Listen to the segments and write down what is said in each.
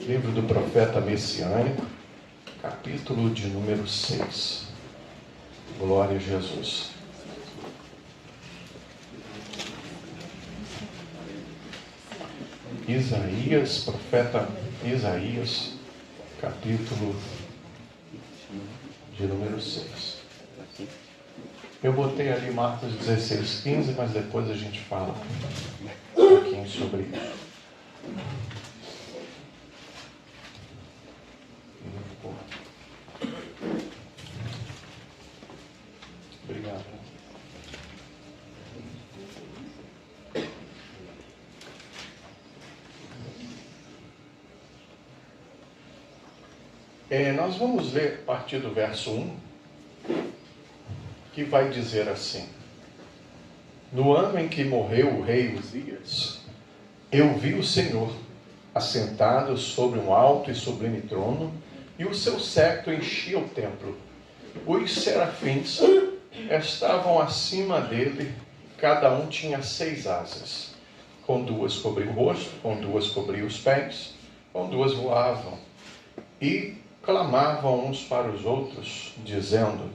Livro do profeta messiânico, capítulo de número 6. Glória a Jesus. Isaías, profeta Isaías, capítulo de número 6. Eu botei ali Marcos 16, 15, mas depois a gente fala um pouquinho sobre isso. Obrigado. Nós vamos ler a partir do verso 1, que vai dizer assim: No ano em que morreu o rei Uzias, eu vi o Senhor assentado sobre um alto e sublime trono, e o seu séquito enchia o templo. Os serafins estavam acima dele, cada um tinha 6 asas. Com 2 cobria o rosto, com 2 cobria os pés, com 2 voavam. E clamavam uns para os outros, dizendo: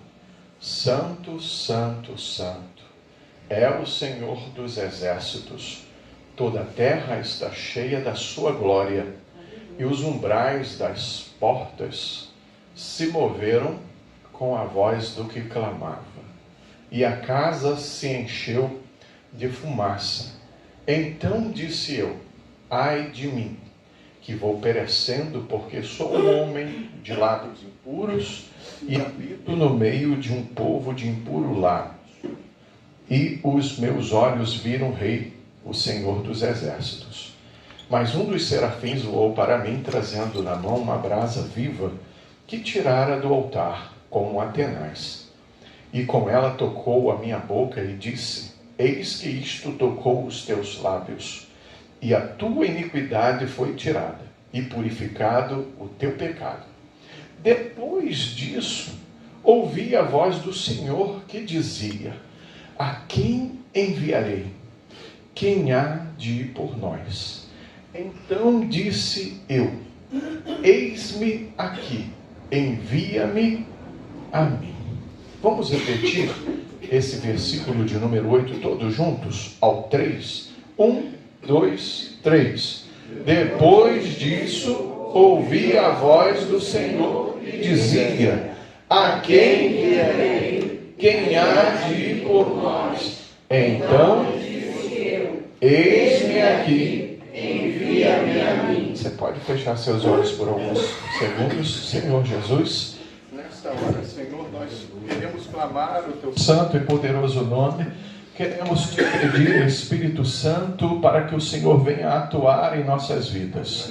Santo, Santo, Santo, é o Senhor dos exércitos. Toda a terra está cheia da sua glória. E os umbrais das portas se moveram com a voz do que clamava. E a casa se encheu de fumaça. Então disse eu: ai de mim, que vou perecendo, porque sou um homem de lábios impuros e habito no meio de um povo de impuro lábios. E os meus olhos viram o Rei, o Senhor dos exércitos. Mas um dos serafins voou para mim, trazendo na mão uma brasa viva, que tirara do altar, como a tenaz. E com ela tocou a minha boca e disse: eis que isto tocou os teus lábios, e a tua iniquidade foi tirada, e purificado o teu pecado. Depois disso, ouvi a voz do Senhor que dizia: a quem enviarei? Quem há de ir por nós? Então disse eu: eis-me aqui, envia-me a mim. Vamos repetir esse versículo de número 8 todos juntos, ao 3. 1, 2, 3. Depois disso, ouvi a voz do Senhor que dizia: a quem enviarei? Quem há de ir por nós? Então disse eu: eis-me aqui, envia-me a mim. Você pode fechar seus olhos por alguns segundos. Senhor Jesus, nesta hora, Senhor, nós queremos clamar o teu santo e poderoso nome. Queremos te pedir, Espírito Santo, para que o Senhor venha atuar em nossas vidas.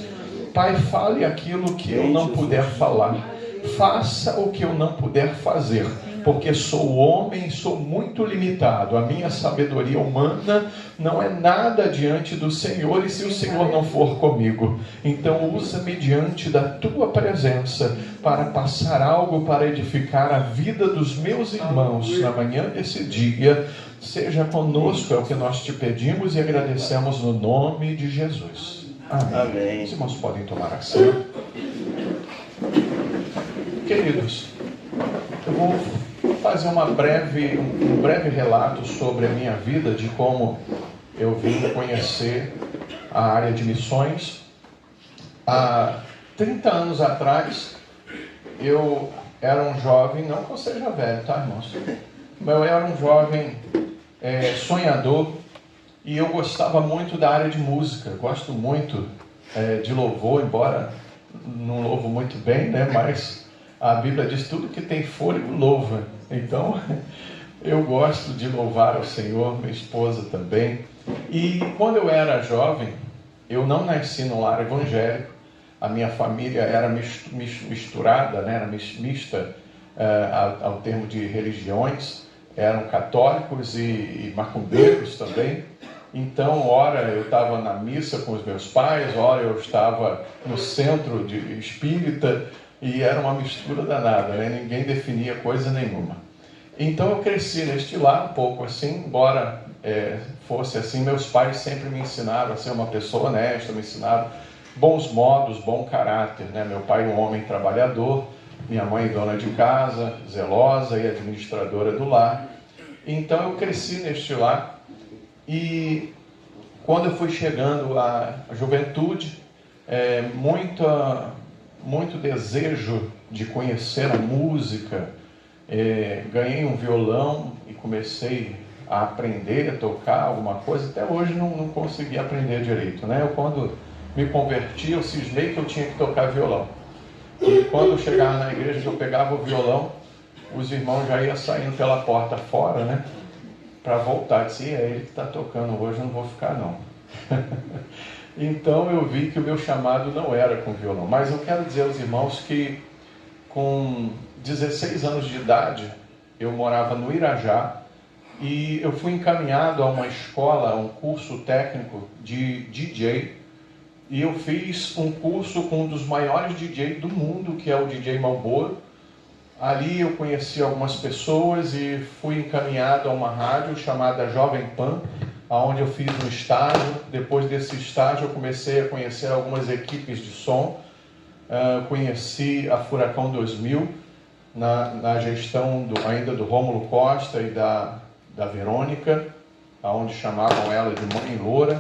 Pai, fale aquilo que eu não puder falar. Faça o que eu não puder fazer, porque sou homem, sou muito limitado. A minha sabedoria humana não é nada diante do Senhor, e se o Senhor não for comigo, então usa-me diante da tua presença para passar algo para edificar a vida dos meus irmãos na manhã desse dia. Seja conosco, é o que nós te pedimos e agradecemos no nome de Jesus. Amém. Amém. Os irmãos podem tomar assento. Queridos, eu vou fazer um breve relato sobre a minha vida, de como eu vim conhecer a área de missões. Há 30 anos atrás, eu era um jovem, não que eu seja velho, tá, irmãos? Mas eu era um jovem sonhador, e eu gostava muito da área de música. Gosto muito de louvor, embora não louvo muito bem, né? Mas a Bíblia diz: tudo que tem fôlego louva. Então, eu gosto de louvar ao Senhor, minha esposa também. E quando eu era jovem, eu não nasci num lar evangélico. A minha família era misturada, né? Era mista ao termo de religiões. Eram católicos e macumbeiros também. Então, ora eu estava na missa com os meus pais, ora eu estava no centro de espírita, e era uma mistura danada, né? Ninguém definia coisa nenhuma. Então eu cresci neste lar, um pouco assim, embora fosse assim. Meus pais sempre me ensinaram a ser uma pessoa honesta, me ensinaram bons modos, bom caráter, né? Meu pai um homem trabalhador, minha mãe dona de casa, zelosa e administradora do lar. Então eu cresci neste lar e quando eu fui chegando à juventude, muito desejo de conhecer a música, ganhei um violão e comecei a aprender a tocar alguma coisa. Até hoje não consegui aprender direito, né? Eu, quando me converti, eu cismei que eu tinha que tocar violão. E quando eu chegava na igreja, eu pegava o violão, os irmãos já iam saindo pela porta fora, né? Para voltar. Disse, é ele que está tocando hoje, eu não vou ficar não. Então eu vi que o meu chamado não era com violão. Mas eu quero dizer aos irmãos que com 16 anos de idade, eu morava no Irajá e eu fui encaminhado a uma escola, a um curso técnico de DJ, e eu fiz um curso com um dos maiores DJs do mundo, que é o DJ Malboro. Ali eu conheci algumas pessoas e fui encaminhado a uma rádio chamada Jovem Pan, onde eu fiz um estágio. Depois desse estágio eu comecei a conhecer algumas equipes de som. Conheci a Furacão 2000 na gestão ainda do Rômulo Costa e da Verônica, onde chamavam ela de Mãe Loura.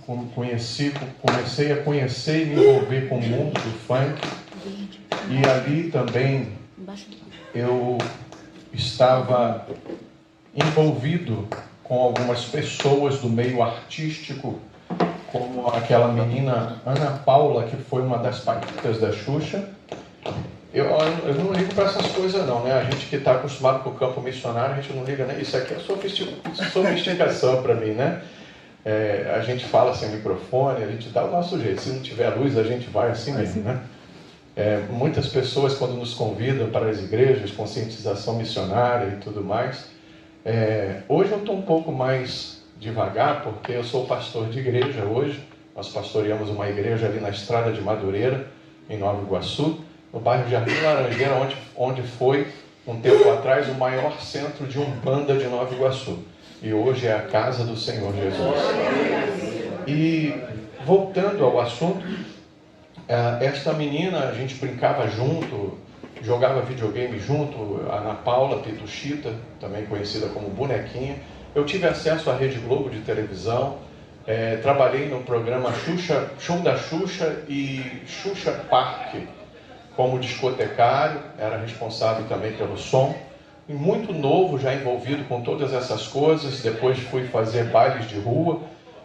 Comecei a conhecer e me envolver com o mundo do funk, e ali também eu estava envolvido com algumas pessoas do meio artístico, como aquela menina Ana Paula, que foi uma das paquitas da Xuxa. Eu não ligo para essas coisas não, né? A gente que está acostumado com o campo missionário, a gente não liga, né? Isso aqui é sofisticação para mim, né? A gente fala sem microfone, a gente dá o nosso jeito. Se não tiver luz, a gente vai assim mesmo, né? Muitas pessoas, quando nos convidam para as igrejas, conscientização missionária e tudo mais, hoje eu estou um pouco mais devagar, porque eu sou pastor de igreja hoje. Nós pastoreamos uma igreja ali na Estrada de Madureira, em Nova Iguaçu, no bairro de Jardim Laranjeira, onde foi, um tempo atrás, o maior centro de Umbanda de Nova Iguaçu. E hoje é a casa do Senhor Jesus. E voltando ao assunto, esta menina, a gente brincava junto, jogava videogame junto, a Ana Paula Pituchita, também conhecida como Bonequinha. Eu tive acesso à Rede Globo de televisão, trabalhei no programa Show da Xuxa e Xuxa Park como discotecário, era responsável também pelo som. E muito novo, já envolvido com todas essas coisas. Depois fui fazer bailes de rua.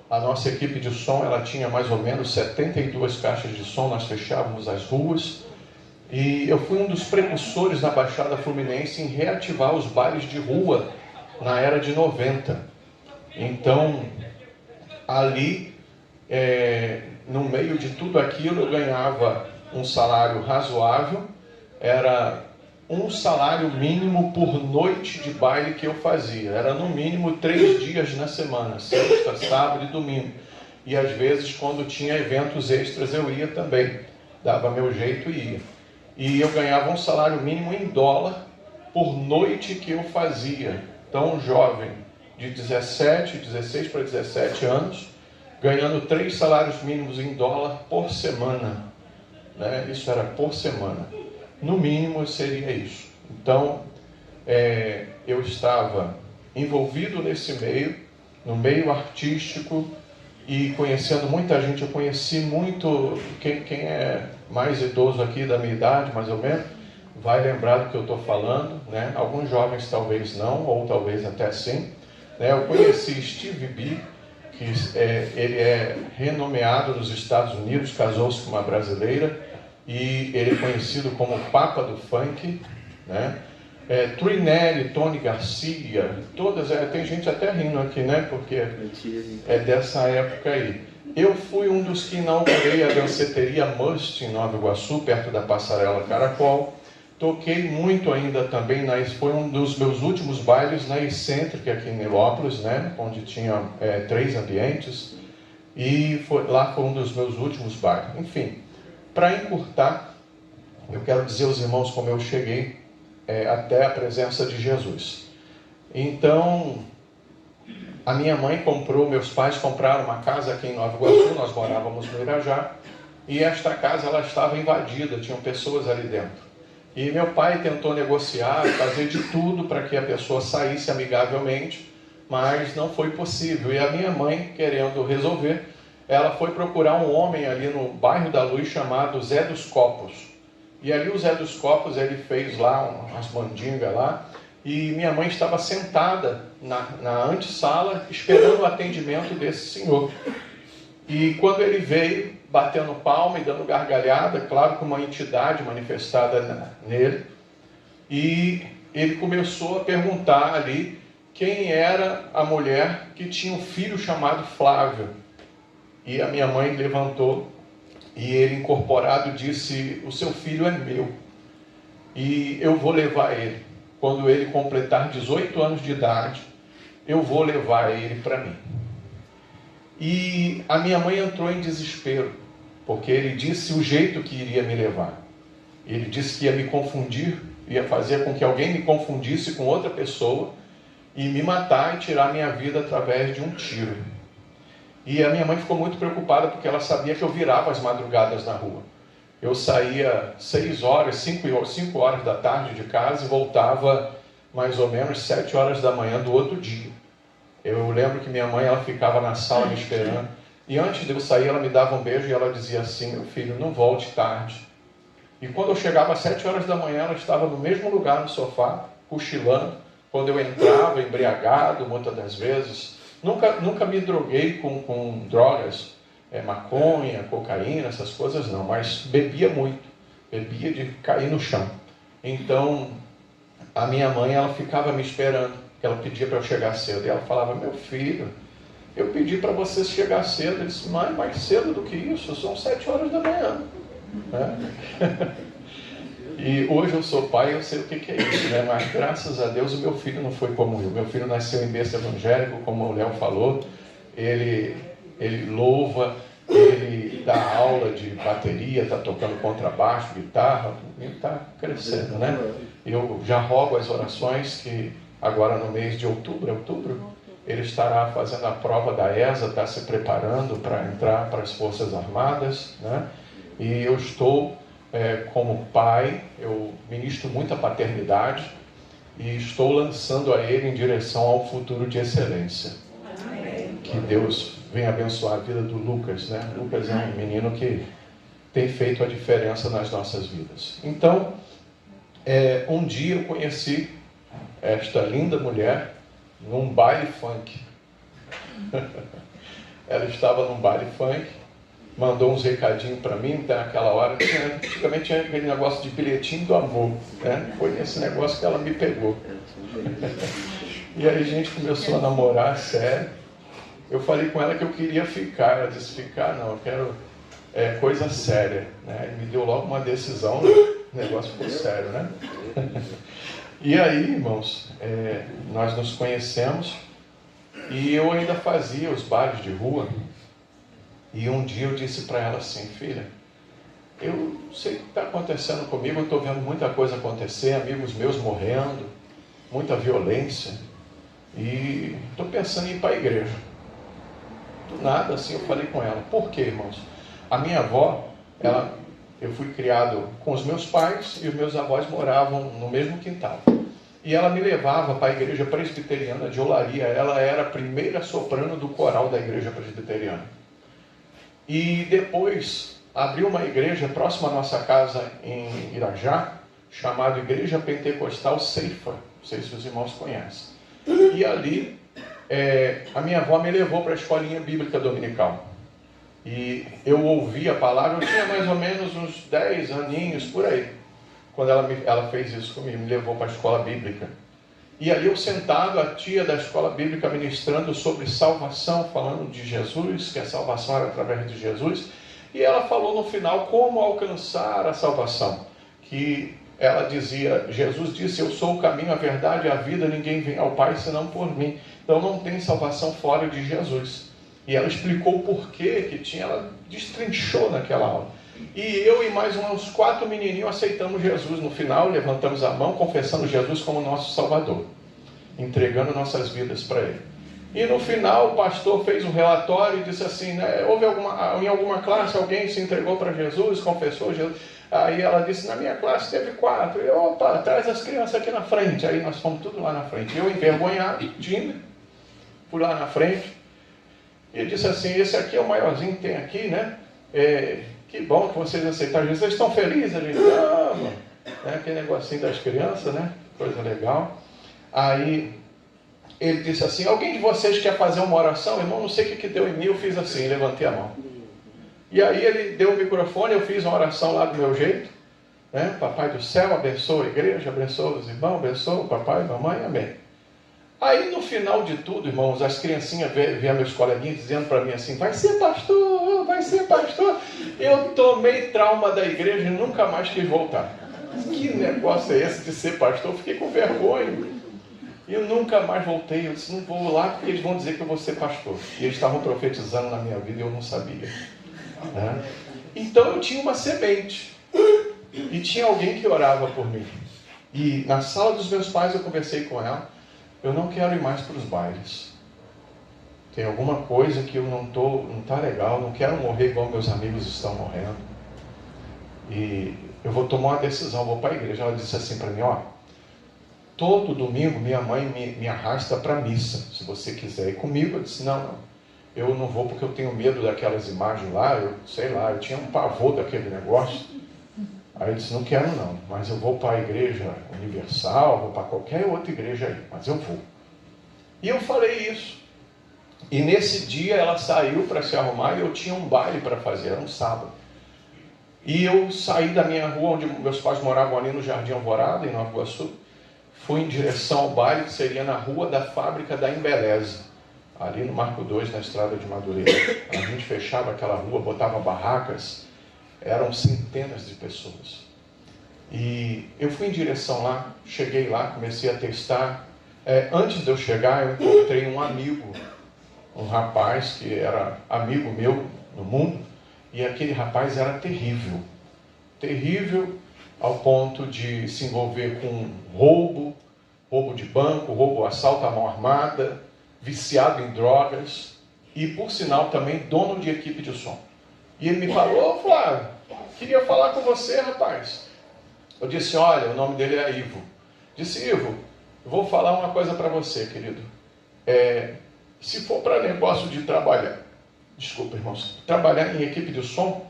A nossa equipe de som, ela tinha mais ou menos 72 caixas de som, nós fechávamos as ruas. E eu fui um dos precursores na Baixada Fluminense em reativar os bailes de rua na era de 90. Então, ali, no meio de tudo aquilo, eu ganhava um salário razoável, era um salário mínimo por noite de baile que eu fazia. Era no mínimo 3 dias na semana, sexta, sábado e domingo. E às vezes, quando tinha eventos extras, eu ia também. Dava meu jeito e ia. E eu ganhava um salário mínimo em dólar por noite que eu fazia. Então, um jovem de 16 para 17 anos, ganhando 3 salários mínimos em dólar por semana. Né? Isso era por semana. No mínimo seria isso. Então, eu estava envolvido nesse meio, no meio artístico, e conhecendo muita gente. Eu conheci muito, quem é mais idoso aqui da minha idade, mais ou menos, vai lembrar do que eu estou falando, né? Alguns jovens talvez não, ou talvez até sim. Né? Eu conheci Stevie B, que ele é renomeado nos Estados Unidos, casou-se com uma brasileira, e ele é conhecido como o Papa do Funk, né? Trinelli, Tony Garcia, todas, tem gente até rindo aqui, né? Porque é dessa época aí. Eu fui um dos que inaugurei a danceteria Must em Nova Iguaçu, perto da Passarela Caracol. Toquei muito ainda também, foi um dos meus últimos bailes na Excêntrica aqui em Nilópolis, né? Onde tinha 3 ambientes, e lá foi um dos meus últimos bailes. Enfim, para encurtar, eu quero dizer aos irmãos como eu cheguei até a presença de Jesus. Então, a minha mãe meus pais compraram uma casa aqui em Nova Iguaçu, nós morávamos no Irajá, e esta casa ela estava invadida, tinham pessoas ali dentro. E meu pai tentou negociar, fazer de tudo para que a pessoa saísse amigavelmente, mas não foi possível. E a minha mãe, querendo resolver, ela foi procurar um homem ali no bairro da Luz chamado Zé dos Copos. E ali o Zé dos Copos, ele fez lá umas mandingas lá, e minha mãe estava sentada na antessala esperando o atendimento desse senhor. E quando ele veio, batendo palma e dando gargalhada, claro que uma entidade manifestada nele, e ele começou a perguntar ali quem era a mulher que tinha um filho chamado Flávio. E a minha mãe levantou e ele, incorporado, disse: o seu filho é meu e eu vou levar ele. Quando ele completar 18 anos de idade, eu vou levar ele para mim. E a minha mãe entrou em desespero, porque ele disse o jeito que iria me levar. Ele disse que ia me confundir, ia fazer com que alguém me confundisse com outra pessoa e me matar e tirar minha vida através de um tiro. E a minha mãe ficou muito preocupada, porque ela sabia que eu virava as madrugadas na rua. Eu saía 5 horas da tarde de casa e voltava mais ou menos 7 horas da manhã do outro dia. Eu lembro que minha mãe, ela ficava na sala me esperando, e antes de eu sair ela me dava um beijo e ela dizia assim: meu filho, não volte tarde. E quando eu chegava às 7 horas da manhã, ela estava no mesmo lugar no sofá, cochilando. Quando eu entrava, embriagado, muitas das vezes. Nunca me droguei com drogas, maconha, cocaína, essas coisas não, mas bebia muito, bebia de cair no chão. Então, a minha mãe, ela ficava me esperando, ela pedia para eu chegar cedo, e ela falava: meu filho, eu pedi para você chegar cedo. Ele disse: mãe, mais cedo do que isso, são 7 horas da manhã. E hoje eu sou pai, eu sei o que é isso, né? Mas graças a Deus o meu filho não foi como eu. Meu filho nasceu em berço evangélico, como o Léo falou. Ele louva, ele dá aula de bateria, está tocando contrabaixo, guitarra, ele está crescendo, né? Eu já rogo as orações que agora no mês de outubro, ele estará fazendo a prova da ESA, está se preparando para entrar para as Forças Armadas, né? E eu estou, como pai, eu ministro muita paternidade e estou lançando a ele em direção ao futuro de excelência. Amém. Que Deus venha abençoar a vida do Lucas, né? Lucas é um menino que tem feito a diferença nas nossas vidas. Então, um dia eu conheci esta linda mulher num baile funk. Ela estava num baile funk, mandou uns recadinhos para mim, até naquela hora. Antigamente tinha aquele negócio de bilhetinho do amor, né? Foi nesse negócio que ela me pegou. E aí a gente começou a namorar, sério. Eu falei com ela que eu queria ficar. Ela disse: ficar não, eu quero coisa séria, né? E me deu logo uma decisão, né? O negócio ficou sério, né? E aí, irmãos, nós nos conhecemos e eu ainda fazia os bailes de rua. E um dia eu disse para ela assim: filha, eu sei o que está acontecendo comigo, eu estou vendo muita coisa acontecer, amigos meus morrendo, muita violência, e estou pensando em ir para a igreja. Do nada, assim, eu falei com ela: por quê, irmãos? A minha avó, eu fui criado com os meus pais e os meus avós moravam no mesmo quintal. E ela me levava para a igreja presbiteriana de Olaria. Ela era a primeira soprano do coral da igreja presbiteriana. E depois abriu uma igreja próxima à nossa casa em Irajá, chamada Igreja Pentecostal Ceifa. Não sei se os irmãos conhecem. E ali, a minha avó me levou para a escolinha bíblica dominical. E eu ouvi a palavra, eu tinha mais ou menos uns 10 aninhos por aí, quando ela fez isso comigo, me levou para a escola bíblica. E ali eu sentado, a tia da escola bíblica ministrando sobre salvação, falando de Jesus, que a salvação era através de Jesus. E ela falou no final como alcançar a salvação. Que ela dizia, Jesus disse: eu sou o caminho, a verdade e a vida, ninguém vem ao Pai senão por mim. Então não tem salvação fora de Jesus. E ela explicou o porquê que tinha, ela destrinchou naquela aula. E eu e mais uns 4 menininhos aceitamos Jesus. No final, levantamos a mão, confessando Jesus como nosso Salvador, entregando nossas vidas para Ele. E no final o pastor fez um relatório e disse assim, né, houve em alguma classe alguém se entregou para Jesus, confessou Jesus. Aí ela disse, na minha classe teve 4. E eu, opa, traz as crianças aqui na frente. Aí nós fomos tudo lá na frente. Eu envergonhado, tímido, fui lá na frente. E ele disse assim, esse aqui é o maiorzinho que tem aqui, né? Que bom que vocês aceitaram Jesus. Vocês estão felizes? A gente, mano. Aquele negocinho das crianças, né? Coisa legal. Aí ele disse assim, alguém de vocês quer fazer uma oração? Irmão, não sei o que deu em mim, eu fiz assim, levantei a mão. E aí ele deu o microfone, eu fiz uma oração lá do meu jeito, né? Papai do céu, abençoa a igreja, abençoa os irmãos, abençoa o papai e mamãe, amém. Aí no final de tudo, irmãos, as criancinhas vieram meus coleguinhas dizendo para mim assim, vai ser pastor, vai ser pastor. Eu tomei trauma da igreja e nunca mais quis voltar. Que negócio é esse de ser pastor? Eu fiquei com vergonha. E eu nunca mais voltei. Eu disse, não vou lá porque eles vão dizer que eu vou ser pastor. E eles estavam profetizando na minha vida e eu não sabia. Né? Então eu tinha uma semente. E tinha alguém que orava por mim. E na sala dos meus pais eu conversei com ela. Eu não quero ir mais para os bailes. Tem alguma coisa que eu não está legal. Não quero morrer igual meus amigos estão morrendo. E eu vou tomar uma decisão, vou para a igreja. Ela disse assim para mim, ó, todo domingo minha mãe me arrasta para a missa. Se você quiser ir comigo, eu disse, não, eu não vou porque eu tenho medo daquelas imagens lá, eu tinha um pavor daquele negócio. Aí eu disse, não quero não, mas eu vou para a igreja universal, vou para qualquer outra igreja aí, mas eu vou. E eu falei isso. E nesse dia ela saiu para se arrumar e eu tinha um baile para fazer, era um sábado. E eu saí da minha rua, onde meus pais moravam ali no Jardim Alvorada, em Nova Iguaçu, fui em direção ao baile, que seria na rua da fábrica da Embeleze, ali no Marco 2, na estrada de Madureira. A gente fechava aquela rua, botava barracas, eram centenas de pessoas. E eu fui em direção lá, cheguei lá, comecei a testar. Antes de eu chegar, eu encontrei um amigo, um rapaz que era amigo meu no mundo, e aquele rapaz era terrível. Terrível ao ponto de se envolver com roubo de banco, roubo, assalto à mão armada, viciado em drogas e, por sinal, também dono de equipe de som. E ele me falou, Flávio, queria falar com você, rapaz. Eu disse, olha, o nome dele é Ivo. Disse, Ivo, eu vou falar uma coisa para você, querido. Se for para negócio de trabalhar, desculpa, irmãos, trabalhar em equipe de som,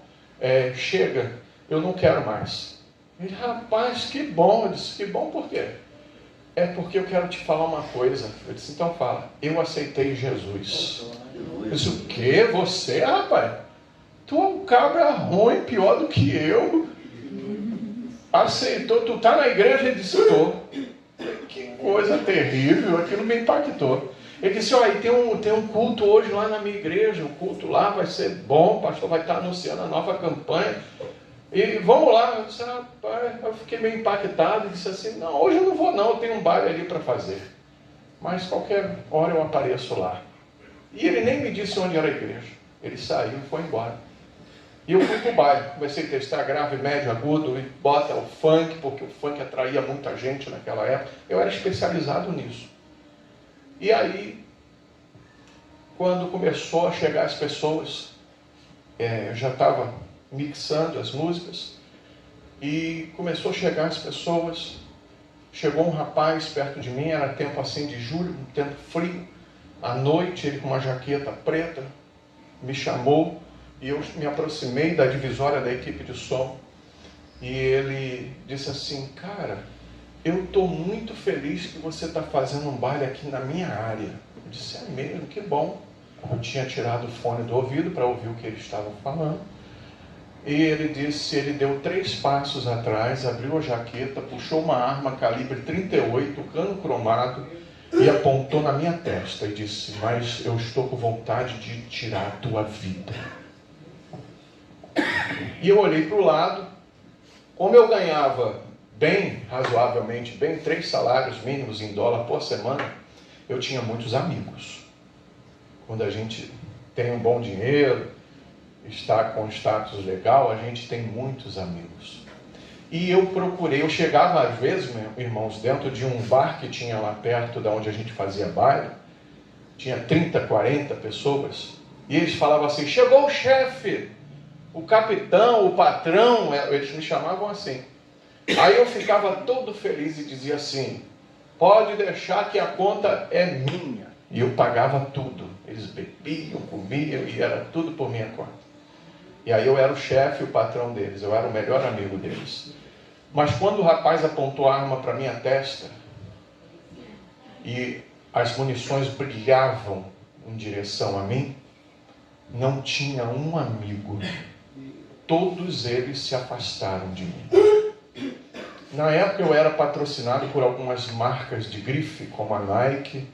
chega, eu não quero mais. Ele, rapaz, que bom. Eu disse, que bom por quê? É porque eu quero te falar uma coisa. Eu disse, então fala. Eu aceitei Jesus. Eu disse, o quê? Você, rapaz? Tu é um cabra ruim, pior do que eu. Aceitou, tu tá na igreja? Ele disse, tô. Que coisa terrível, aquilo me impactou. Ele disse, olha, tem um culto hoje lá na minha igreja, o culto lá vai ser bom, o pastor vai estar anunciando a nova campanha. E vamos lá. Eu disse, rapaz, eu fiquei meio impactado e disse assim, não, hoje eu não vou não, eu tenho um baile ali para fazer. Mas qualquer hora eu apareço lá. E ele nem me disse onde era a igreja. Ele saiu e foi embora. E eu fui para o baile, comecei a testar grave, médio, agudo, e bota o funk, porque o funk atraía muita gente naquela época. Eu era especializado nisso. E aí, quando começou a chegar as pessoas, eu já estava mixando as músicas, e começou a chegar as pessoas. Chegou um rapaz perto de mim, era tempo assim de julho, um tempo frio, à noite, ele com uma jaqueta preta, me chamou, e eu me aproximei da divisória da equipe de som, e ele disse assim, cara, eu estou muito feliz que você está fazendo um baile aqui na minha área. Eu disse, é mesmo, que bom. Eu tinha tirado o fone do ouvido para ouvir o que eles estavam falando. E ele disse, ele deu 3 passos atrás, abriu a jaqueta, puxou uma arma calibre 38, cano cromado, e apontou na minha testa e disse, mas eu estou com vontade de tirar a tua vida. E eu olhei para o lado, como eu ganhava bem, razoavelmente bem, 3 salários mínimos em dólar por semana, eu tinha muitos amigos. Quando a gente tem um bom dinheiro, está com status legal, a gente tem muitos amigos. E eu chegava às vezes, meus irmãos, dentro de um bar que tinha lá perto de onde a gente fazia baile, tinha 30, 40 pessoas, e eles falavam assim: chegou o chefe, o capitão, o patrão, eles me chamavam assim. Aí eu ficava todo feliz e dizia assim: pode deixar que a conta é minha. E eu pagava tudo. Eles bebiam, comiam e era tudo por minha conta. E aí eu era o chefe, o patrão deles, eu era o melhor amigo deles. Mas quando o rapaz apontou a arma para minha testa e as munições brilhavam em direção a mim, não tinha um amigo. Todos eles se afastaram de mim. Na época eu era patrocinado por algumas marcas de grife, como a Nike.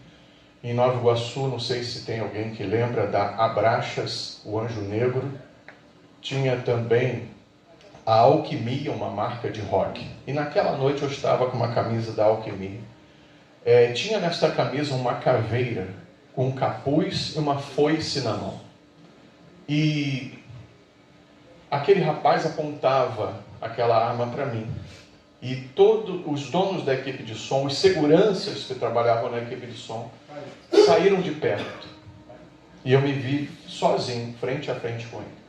Em Nova Iguaçu, não sei se tem alguém que lembra da Abraxas, o Anjo Negro. Tinha também a Alquimia, uma marca de rock. E naquela noite eu estava com uma camisa da Alquimia. Tinha nesta camisa uma caveira com um capuz e uma foice na mão. E aquele rapaz apontava aquela arma para mim. E todos os donos da equipe de som, os seguranças que trabalhavam na equipe de som, saíram de perto. E eu me vi sozinho, frente a frente com ele.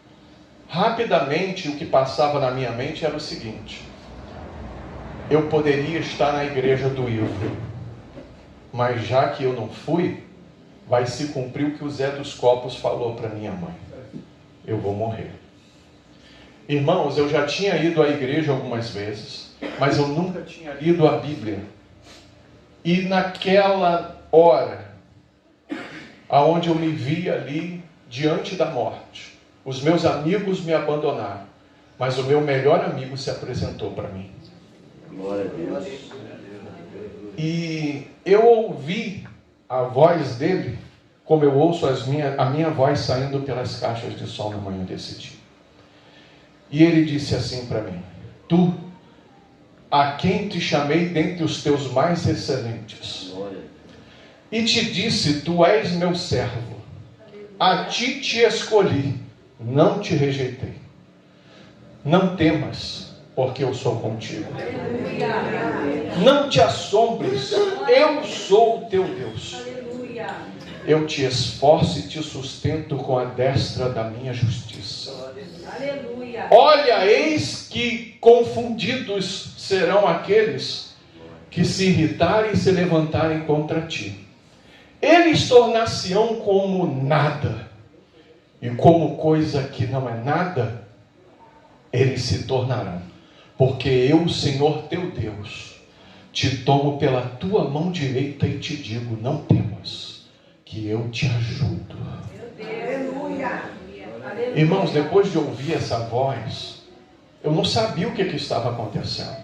Rapidamente, o que passava na minha mente era o seguinte: eu poderia estar na igreja do Ivo, mas já que eu não fui, vai se cumprir o que o Zé dos Copos falou para minha mãe: eu vou morrer. Irmãos, eu já tinha ido à igreja algumas vezes, mas eu nunca tinha lido a Bíblia. E naquela hora, aonde eu me vi ali diante da morte, os meus amigos me abandonaram, mas o meu melhor amigo se apresentou para mim. Glória a Deus. E eu ouvi a voz dele, como eu ouço a minha voz saindo pelas caixas de som na manhã desse dia. E ele disse assim para mim: tu, a quem te chamei dentre os teus mais excelentes, e te disse: tu és meu servo, a ti te escolhi, não te rejeitei. Não temas, porque eu sou contigo. Não te assombres, eu sou o teu Deus. Eu te esforço e te sustento com a destra da minha justiça. Olha, eis que confundidos serão aqueles que se irritarem e se levantarem contra ti. Eles tornar-se-ão como nada, e como coisa que não é nada, eles se tornarão. Porque eu, Senhor teu Deus, te tomo pela tua mão direita e te digo: não temas, que eu te ajudo. Irmãos, depois de ouvir essa voz, eu não sabia o que estava acontecendo.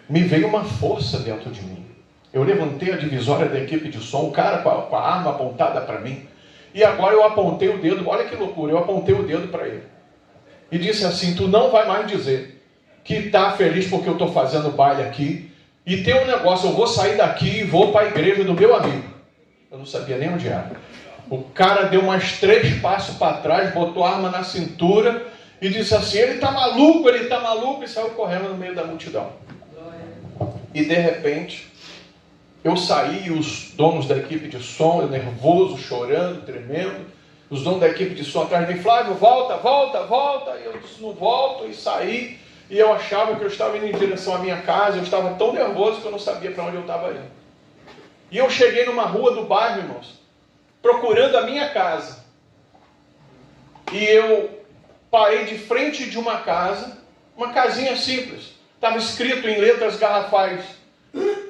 Me veio uma força dentro de mim. Eu levantei a divisória da equipe de som, o cara com a arma apontada para mim. E agora eu apontei o dedo, olha que loucura, eu apontei o dedo para ele. E disse assim: tu não vai mais dizer que está feliz porque eu estou fazendo baile aqui. E tem um negócio, eu vou sair daqui e vou para a igreja do meu amigo. Eu não sabia nem onde era. O cara deu mais 3 passos para trás, botou a arma na cintura e disse assim: ele está maluco, e saiu correndo no meio da multidão. E de repente, eu saí, os donos da equipe de som, eu nervoso, chorando, tremendo, os donos da equipe de som atrás de mim: Flávio, volta, e eu disse: não volto, e saí, e eu achava que eu estava indo em direção à minha casa, eu estava tão nervoso que eu não sabia para onde eu estava indo. E eu cheguei numa rua do bairro, irmãos, procurando a minha casa, e eu parei de frente de uma casa, uma casinha simples, estava escrito em letras garrafais.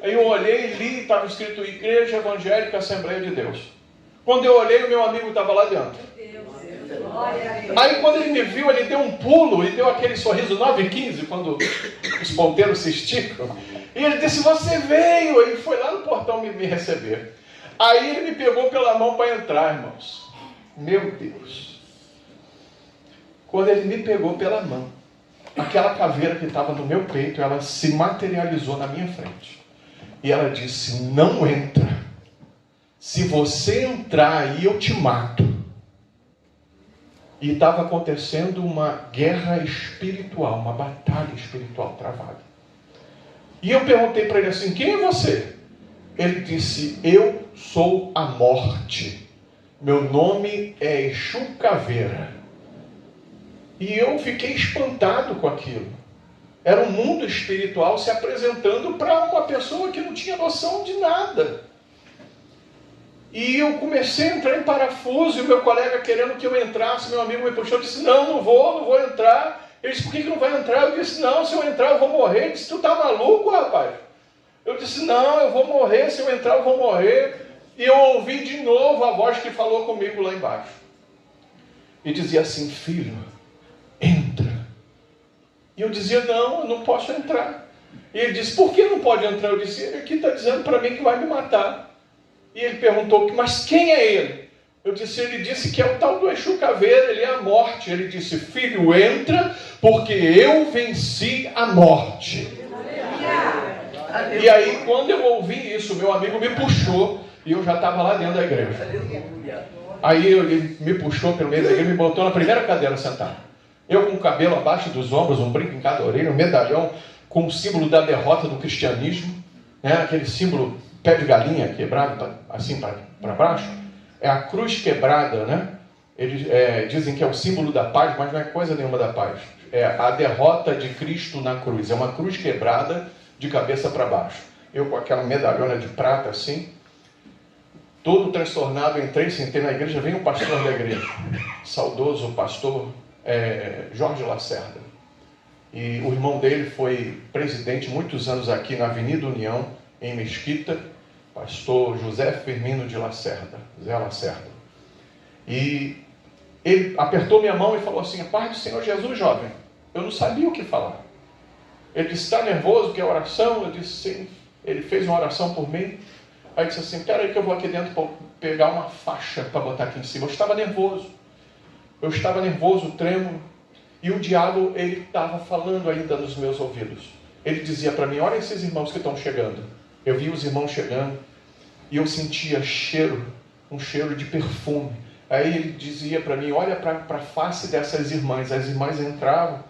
Aí eu olhei e li, estava escrito Igreja Evangélica Assembleia de Deus. Quando eu olhei, o meu amigo estava lá dentro. Aí quando ele me viu, ele deu um pulo e deu aquele sorriso 9h15, quando os ponteiros se esticam. E ele disse: você veio! Ele foi lá no portão me receber. Aí ele me pegou pela mão para entrar, irmãos. Meu Deus! Quando ele me pegou pela mão, aquela caveira que estava no meu peito, ela se materializou na minha frente. E ela disse: não entra. Se você entrar aí, eu te mato. E estava acontecendo uma guerra espiritual, uma batalha espiritual travada. E eu perguntei para ele assim: quem é você? ele disse: eu sou a morte, meu nome é Exu Caveira. E eu fiquei espantado com aquilo. Era um mundo espiritual se apresentando para uma pessoa que não tinha noção de nada. E eu comecei a entrar em parafuso, e o meu colega querendo que eu entrasse, meu amigo me puxou e disse: não vou entrar. Ele disse: por que não vai entrar? Eu disse: não, se eu entrar eu vou morrer. Ele disse: tu tá maluco, rapaz? Eu disse: não, eu vou morrer, se eu entrar eu vou morrer. E eu ouvi de novo a voz que falou comigo lá embaixo. E dizia assim: filho, entra. E eu dizia: não, eu não posso entrar. E ele disse: por que não pode entrar? Eu disse: ele aqui está dizendo para mim que vai me matar. E ele perguntou: mas quem é ele? Eu disse: ele disse que é o tal do Exu Caveira, ele é a morte. Ele disse: filho, entra, porque eu venci a morte. E aí, quando eu ouvi isso, meu amigo me puxou, e eu já estava lá dentro da igreja. Aí ele me puxou pelo meio da igreja e me botou na primeira cadeira sentado. Eu com o cabelo abaixo dos ombros, um brinco em cada orelha, um medalhão com o símbolo da derrota do cristianismo, né? Aquele símbolo pé de galinha quebrado assim para baixo. É a cruz quebrada, né? Eles dizem que é o símbolo da paz, mas não é coisa nenhuma da paz. É a derrota de Cristo na cruz. É uma cruz quebrada de cabeça para baixo. Eu com aquela medalhona de prata assim, todo transtornado, entrei, sentei na igreja, veio um pastor da igreja, saudoso pastor Jorge Lacerda. E o irmão dele foi presidente muitos anos aqui na Avenida União, em Mesquita, pastor José Firmino de Lacerda, Zé Lacerda. E ele apertou minha mão e falou assim: a paz do Senhor Jesus, jovem. Eu não sabia o que falar. Ele disse: está nervoso, quer oração? Eu disse: sim. Ele fez uma oração por mim. Aí disse assim: espera aí que eu vou aqui dentro para pegar uma faixa para botar aqui em cima. Eu estava nervoso, trêmulo. E o diabo, ele estava falando ainda nos meus ouvidos. Ele dizia para mim: olha esses irmãos que estão chegando. Eu vi os irmãos chegando e eu sentia um cheiro de perfume. Aí ele dizia para mim: olha para a face dessas irmãs. As irmãs entravam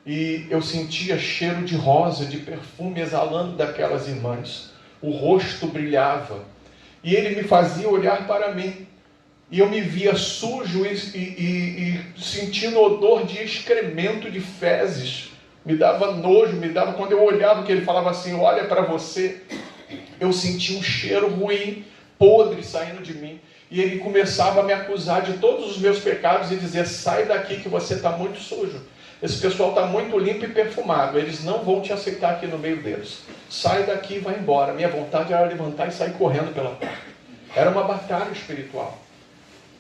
e eu sentia cheiro de rosa, de perfume exalando daquelas irmãs. O rosto brilhava. E ele me fazia olhar para mim. E eu me via sujo e sentindo odor de excremento, de fezes. Me dava nojo, quando eu olhava que ele falava assim: olha para você. Eu sentia um cheiro ruim, podre saindo de mim. E ele começava a me acusar de todos os meus pecados e dizer: sai daqui que você está muito sujo. Esse pessoal está muito limpo e perfumado. Eles não vão te aceitar aqui no meio deles. Sai daqui e vai embora. Minha vontade era levantar e sair correndo pela porta. Era uma batalha espiritual.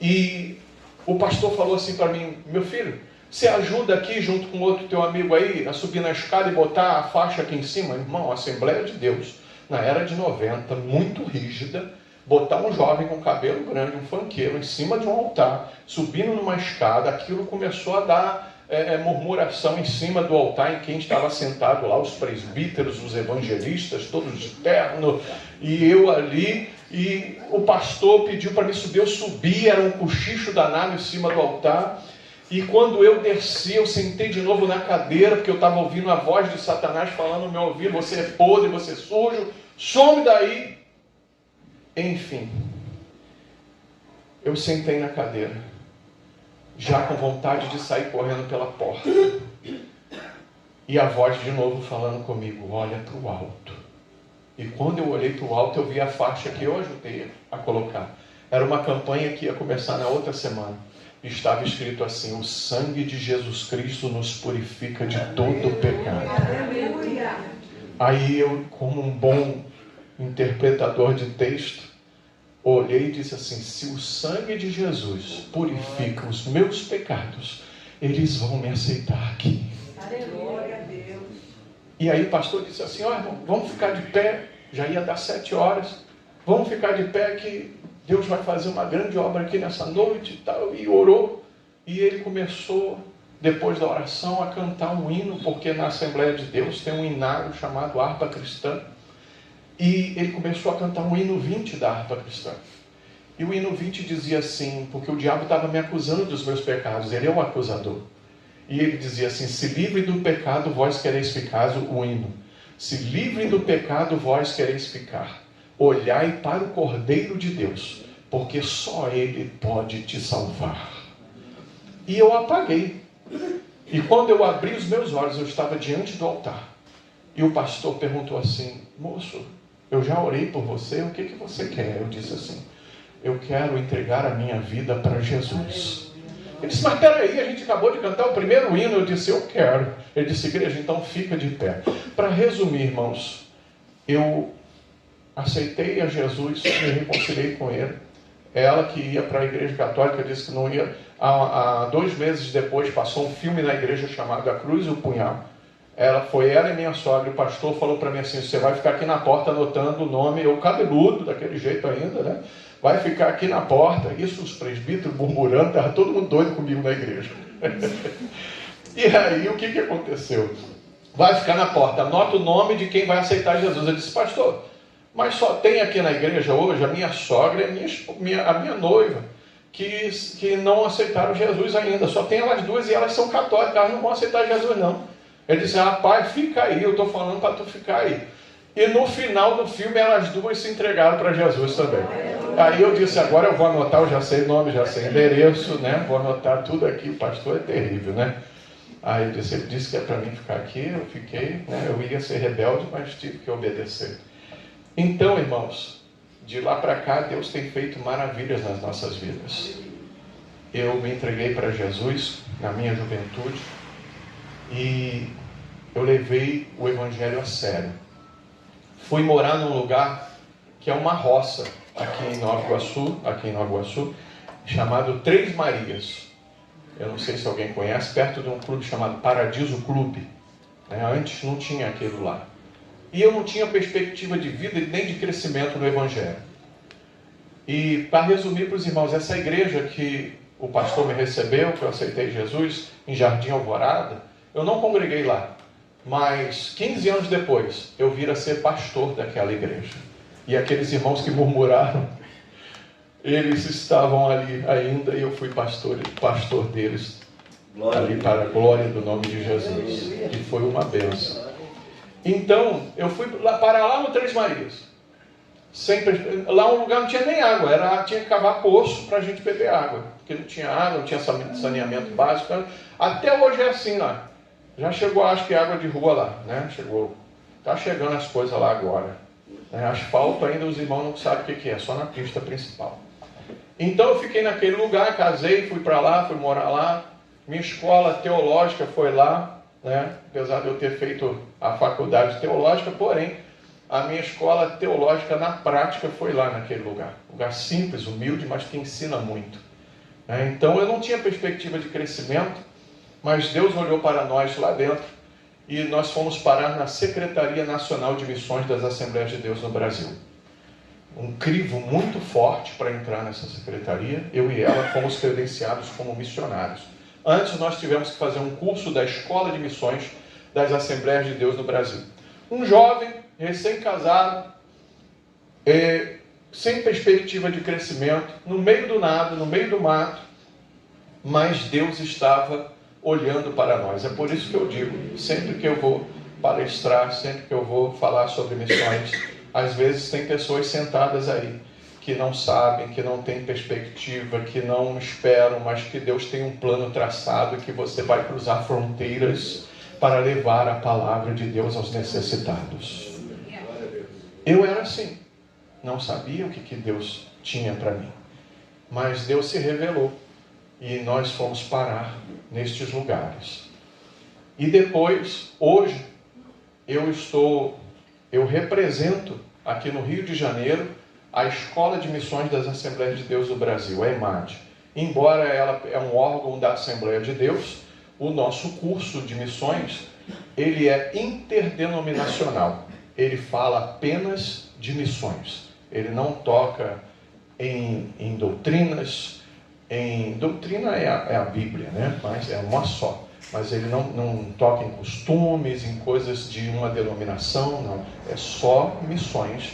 E o pastor falou assim para mim: meu filho, você ajuda aqui junto com outro teu amigo aí a subir na escada e botar a faixa aqui em cima? Irmão, a Assembleia de Deus, na era de 90, muito rígida, botar um jovem com cabelo grande, um funkeiro, em cima de um altar, subindo numa escada, aquilo começou a dar murmuração em cima do altar em quem estava sentado lá, os presbíteros, os evangelistas, todos de terno, e eu ali, e o pastor pediu para me subir, eu subi, era um cochicho danado em cima do altar, e quando eu desci, eu sentei de novo na cadeira, porque eu estava ouvindo a voz de Satanás falando no meu ouvido: você é podre, você é sujo, some daí. Enfim, eu sentei na cadeira, já com vontade de sair correndo pela porta. E a voz de novo falando comigo: olha para o alto. E quando eu olhei para o alto, eu vi a faixa que eu ajudei a colocar. Era uma campanha que ia começar na outra semana. Estava escrito assim: o sangue de Jesus Cristo nos purifica de todo pecado. Aí eu, como um bom interpretador de texto, olhei e disse assim: se o sangue de Jesus purifica os meus pecados, eles vão me aceitar aqui. Glória a Deus. E aí o pastor disse assim: ó, irmão, vamos ficar de pé. Já ia dar 7 horas. Vamos ficar de pé que Deus vai fazer uma grande obra aqui nessa noite e tal. E orou. E ele começou, depois da oração, a cantar um hino, porque na Assembleia de Deus tem um hinário chamado Harpa Cristã. E ele começou a cantar um hino 20 da harpa cristã. E o hino 20 dizia assim, porque o diabo estava me acusando dos meus pecados, ele é o acusador. E ele dizia assim: se livre do pecado, vós quereis ficar, o hino. Se livre do pecado, vós quereis ficar. olhai para o Cordeiro de Deus, porque só Ele pode te salvar. E eu apaguei. E quando eu abri os meus olhos, eu estava diante do altar. E o pastor perguntou assim: moço, eu já orei por você, o que você quer? Eu disse assim: eu quero entregar a minha vida para Jesus. Ele disse: mas peraí, a gente acabou de cantar o primeiro hino. Eu disse: eu quero. Ele disse: igreja, então fica de pé. Para resumir, irmãos, eu aceitei a Jesus, me reconciliei com Ele. Ela que ia para a igreja católica disse que não ia. Há 2 meses depois passou um filme na igreja chamado A Cruz e o Punhal. Ela e minha sogra, o pastor falou para mim assim: você vai ficar aqui na porta anotando o nome, eu cabeludo, daquele jeito ainda, né? Vai ficar aqui na porta. Isso, os presbíteros murmurando, estava todo mundo doido comigo na igreja. E aí, o que aconteceu? Vai ficar na porta, anota o nome de quem vai aceitar Jesus. Eu disse: pastor, mas só tem aqui na igreja hoje a minha sogra e a minha noiva, que não aceitaram Jesus ainda. Só tem elas duas e elas são católicas, elas não vão aceitar Jesus não. Ele disse: rapaz, fica aí, eu estou falando para tu ficar aí. E no final do filme, elas duas se entregaram para Jesus também. Aí eu disse: agora eu vou anotar, eu já sei nome, já sei endereço, né? Vou anotar tudo aqui, o pastor é terrível, né? Aí ele disse que é para mim ficar aqui, eu fiquei, né? Eu ia ser rebelde, mas tive que obedecer. Então, irmãos, de lá para cá, Deus tem feito maravilhas nas nossas vidas. Eu me entreguei para Jesus na minha juventude e eu levei o Evangelho a sério. Fui morar num lugar que é uma roça, aqui em Nova Iguaçu, chamado Três Marias. Eu não sei se alguém conhece, perto de um clube chamado Paradiso Clube. Antes não tinha aquilo lá. E eu não tinha perspectiva de vida nem de crescimento no Evangelho. E para resumir para os irmãos, essa igreja que o pastor me recebeu, que eu aceitei Jesus, em Jardim Alvorada, eu não congreguei lá. Mas 15 anos depois, eu vira ser pastor daquela igreja. E aqueles irmãos que murmuraram, eles estavam ali ainda e eu fui pastor deles. Ali para a glória do nome de Jesus. E foi uma bênção. Então, eu fui parar lá no Três Marias. Lá um lugar não tinha nem água, tinha que cavar poço para a gente beber água. Porque não tinha água, não tinha saneamento básico. Então, até hoje é assim lá. Já chegou, acho que água de rua lá, né? Está chegando as coisas lá agora. Asfalto ainda os irmãos não sabem o que é, só na pista principal. Então eu fiquei naquele lugar, casei, fui para lá, fui morar lá. Minha escola teológica foi lá, né? Apesar de eu ter feito a faculdade teológica, porém, a minha escola teológica na prática foi lá naquele lugar. Lugar simples, humilde, mas que ensina muito. Então eu não tinha perspectiva de crescimento, mas Deus olhou para nós lá dentro e nós fomos parar na Secretaria Nacional de Missões das Assembleias de Deus no Brasil. Um crivo muito forte para entrar nessa secretaria. Eu e ela fomos credenciados como missionários. Antes nós tivemos que fazer um curso da Escola de Missões das Assembleias de Deus no Brasil. Um jovem, recém-casado, sem perspectiva de crescimento, no meio do nada, no meio do mato, mas Deus estava olhando para nós. É por isso que eu digo, sempre que eu vou palestrar, sempre que eu vou falar sobre missões, às vezes tem pessoas sentadas aí que não sabem, que não têm perspectiva, que não esperam, mas que Deus tem um plano traçado e que você vai cruzar fronteiras para levar a palavra de Deus aos necessitados. Eu era assim, não sabia o que Deus tinha para mim, mas Deus se revelou e nós fomos parar nestes lugares. E depois, hoje, eu represento aqui no Rio de Janeiro a Escola de Missões das Assembleias de Deus do Brasil, a EMAD. Embora ela é um órgão da Assembleia de Deus, o nosso curso de missões, ele é interdenominacional. Ele fala apenas de missões. Ele não toca em doutrinas. Doutrina é a Bíblia, né? Mas é uma só. Mas ele não toca em costumes, em coisas de uma denominação, não. É só missões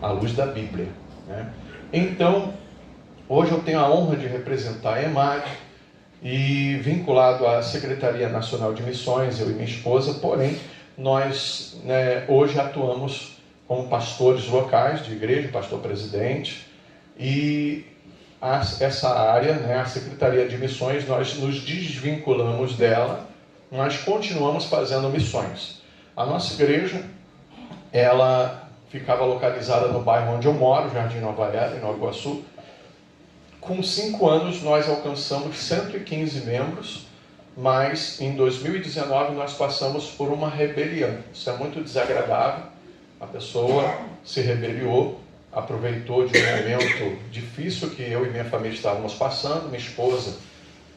à luz da Bíblia, né? Então, hoje eu tenho a honra de representar a EMAD e vinculado à Secretaria Nacional de Missões, eu e minha esposa, porém, nós hoje atuamos como pastores locais de igreja, pastor presidente, e essa área, né, a Secretaria de Missões, nós nos desvinculamos dela, mas continuamos fazendo missões. A nossa igreja, ela ficava localizada no bairro onde eu moro, Jardim Nova Era, em Nova Iguaçu. Com 5 anos nós alcançamos 115 membros, mas em 2019 nós passamos por uma rebelião. Isso é muito desagradável. A pessoa se rebeliou, aproveitou de um momento difícil que eu e minha família estávamos passando. Minha esposa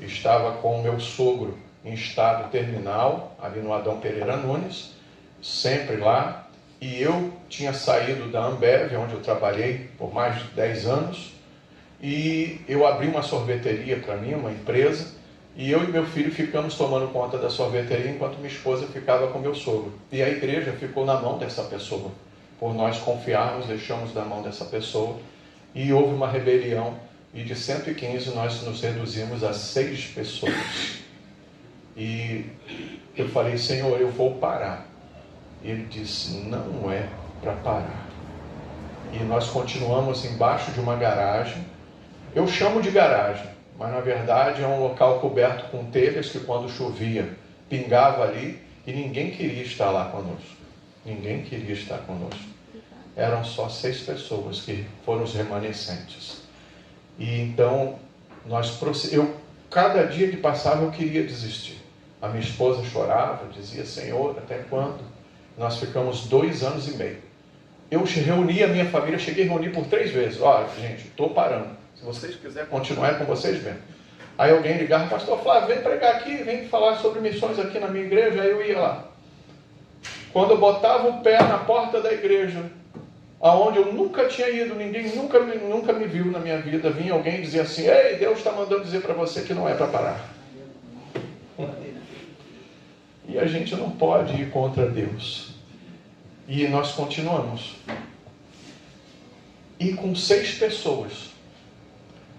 estava com o meu sogro em estado terminal, ali no Adão Pereira Nunes, sempre lá. E eu tinha saído da Ambev, onde eu trabalhei por mais de 10 anos, e eu abri uma sorveteria para mim, uma empresa, e eu e meu filho ficamos tomando conta da sorveteria enquanto minha esposa ficava com meu sogro. E a igreja ficou na mão dessa pessoa. Por nós confiarmos, deixamos na mão dessa pessoa, e houve uma rebelião, e de 115 nós nos reduzimos a 6 pessoas. E eu falei, Senhor, eu vou parar. Ele disse, não é para parar. E nós continuamos embaixo de uma garagem. Eu chamo de garagem, mas na verdade é um local coberto com telhas que quando chovia pingava ali e ninguém queria estar lá conosco. Ninguém queria estar conosco. Eram só 6 pessoas que foram os remanescentes. E então cada dia que passava eu queria desistir. A minha esposa chorava, dizia, Senhor, até quando? Nós ficamos 2 anos e meio. Eu reuni a minha família, cheguei a reunir por 3 vezes. Olha, gente, estou parando. Se vocês quiserem continuar, é com vocês mesmo. Aí alguém ligava, pastor Flávio, vem pregar aqui, vem falar sobre missões aqui na minha igreja. Aí eu ia lá. Quando eu botava o pé na porta da igreja, aonde eu nunca tinha ido, ninguém nunca me viu na minha vida, vinha alguém e dizia assim, ei, Deus está mandando dizer para você que não é para parar. E a gente não pode ir contra Deus. E nós continuamos. E com 6 pessoas,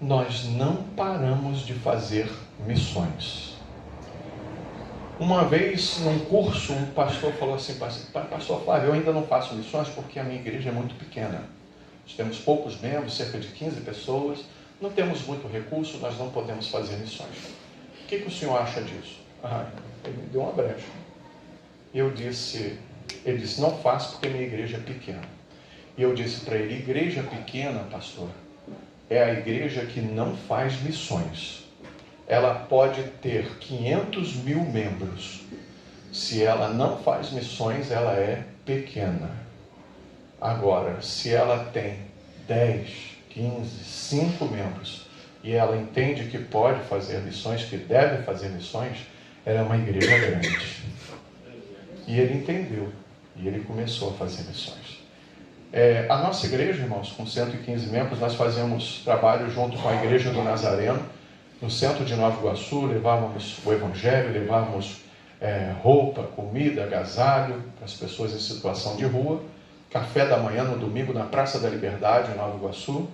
nós não paramos de fazer missões. Uma vez, num curso, um pastor falou assim, pastor Flávio, eu ainda não faço missões porque a minha igreja é muito pequena. Nós temos poucos membros, cerca de 15 pessoas, não temos muito recurso, nós não podemos fazer missões. O que o senhor acha disso? Ele me deu uma brecha. Ele disse, não faço porque minha igreja é pequena. E eu disse para ele, igreja pequena, pastor, é a igreja que não faz missões. Ela pode ter 500 mil membros. Se ela não faz missões, ela é pequena. Agora, se ela tem 10, 15, 5 membros, e ela entende que pode fazer missões, que deve fazer missões, ela é uma igreja grande. E ele entendeu. E ele começou a fazer missões. A nossa igreja, irmãos, com 115 membros, nós fazemos trabalho junto com a Igreja do Nazareno, no centro de Nova Iguaçu, levávamos o Evangelho, levávamos roupa, comida, agasalho para as pessoas em situação de rua, café da manhã no domingo na Praça da Liberdade, em Nova Iguaçu,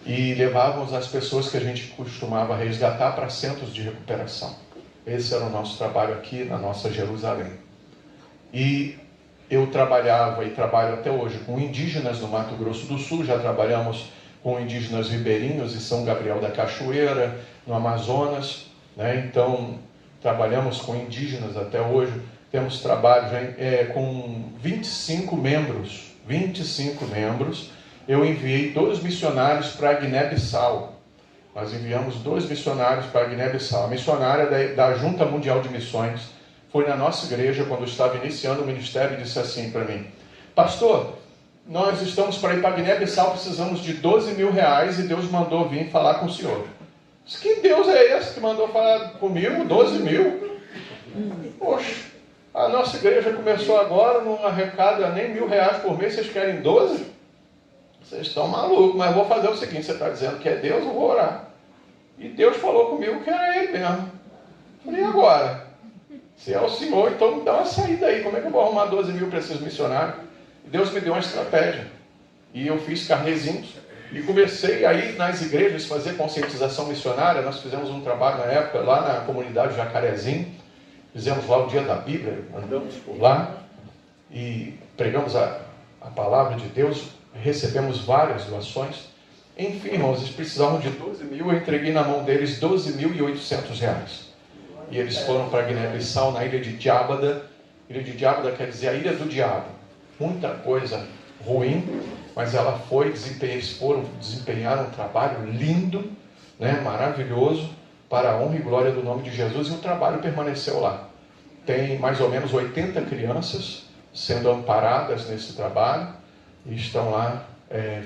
e levávamos as pessoas que a gente costumava resgatar para centros de recuperação. Esse era o nosso trabalho aqui na nossa Jerusalém. E eu trabalhava e trabalho até hoje com indígenas no Mato Grosso do Sul, já trabalhamos com indígenas ribeirinhos em São Gabriel da Cachoeira, no Amazonas, né? Então, trabalhamos com indígenas até hoje, temos trabalho com 25 membros, eu enviei 2 missionários para a Guiné-Bissau, nós enviamos 2 missionários para a Guiné-Bissau, a missionária da Junta Mundial de Missões, foi na nossa igreja, quando eu estava iniciando o ministério, e disse assim para mim, pastor, nós estamos para ir para a Guiné-Bissau, precisamos de 12 mil reais e Deus mandou vir falar com o senhor. Que Deus é esse que mandou falar comigo? 12 mil? Poxa, a nossa igreja começou agora, não arrecada nem R$1.000 por mês, vocês querem 12? Vocês estão malucos, mas vou fazer o seguinte, você está dizendo que é Deus, eu vou orar. E Deus falou comigo que era Ele mesmo. Falei, e agora? Se é o Senhor, então dá uma saída aí. Como é que eu vou arrumar 12 mil para esses missionários? Deus me deu uma estratégia. E eu fiz carnezinhos. E comecei aí nas igrejas fazer conscientização missionária. Nós fizemos um trabalho na época lá na comunidade Jacarezinho. Fizemos lá o dia da Bíblia. Andamos por lá. E pregamos a palavra de Deus, recebemos várias doações. Enfim, irmãos, eles precisavam de 12 mil, eu entreguei na mão deles 12.800 reais. E eles foram para Guiné-Bissau, na ilha de Djábada. Ilha de Djábada quer dizer a ilha do diabo. Muita coisa ruim, mas ela foi, eles foram desempenhar um trabalho lindo, né, maravilhoso, para a honra e glória do nome de Jesus, e o trabalho permaneceu lá. Tem mais ou menos 80 crianças sendo amparadas nesse trabalho, e estão lá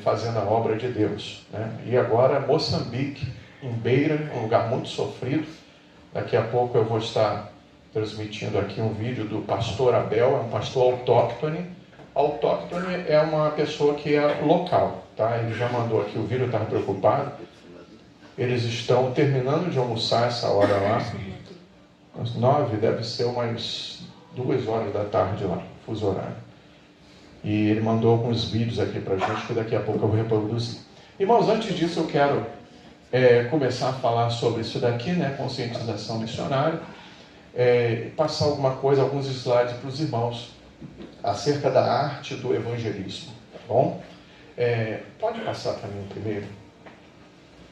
fazendo a obra de Deus, né? E agora Moçambique, em Beira, um lugar muito sofrido. Daqui a pouco eu vou estar transmitindo aqui um vídeo do pastor Abel, é um pastor autóctone. Autóctone é uma pessoa que é local, tá? Ele já mandou aqui o vídeo, eu estava preocupado. Eles estão terminando de almoçar essa hora lá. Às 9, deve ser umas 2 horas da tarde lá, fuso horário. E ele mandou alguns vídeos aqui para a gente, que daqui a pouco eu vou reproduzir. Irmãos, antes disso eu quero começar a falar sobre isso daqui, né? Conscientização missionária. Passar alguma coisa, alguns slides para os irmãos, acerca da arte do evangelismo, tá bom? Pode passar para mim primeiro.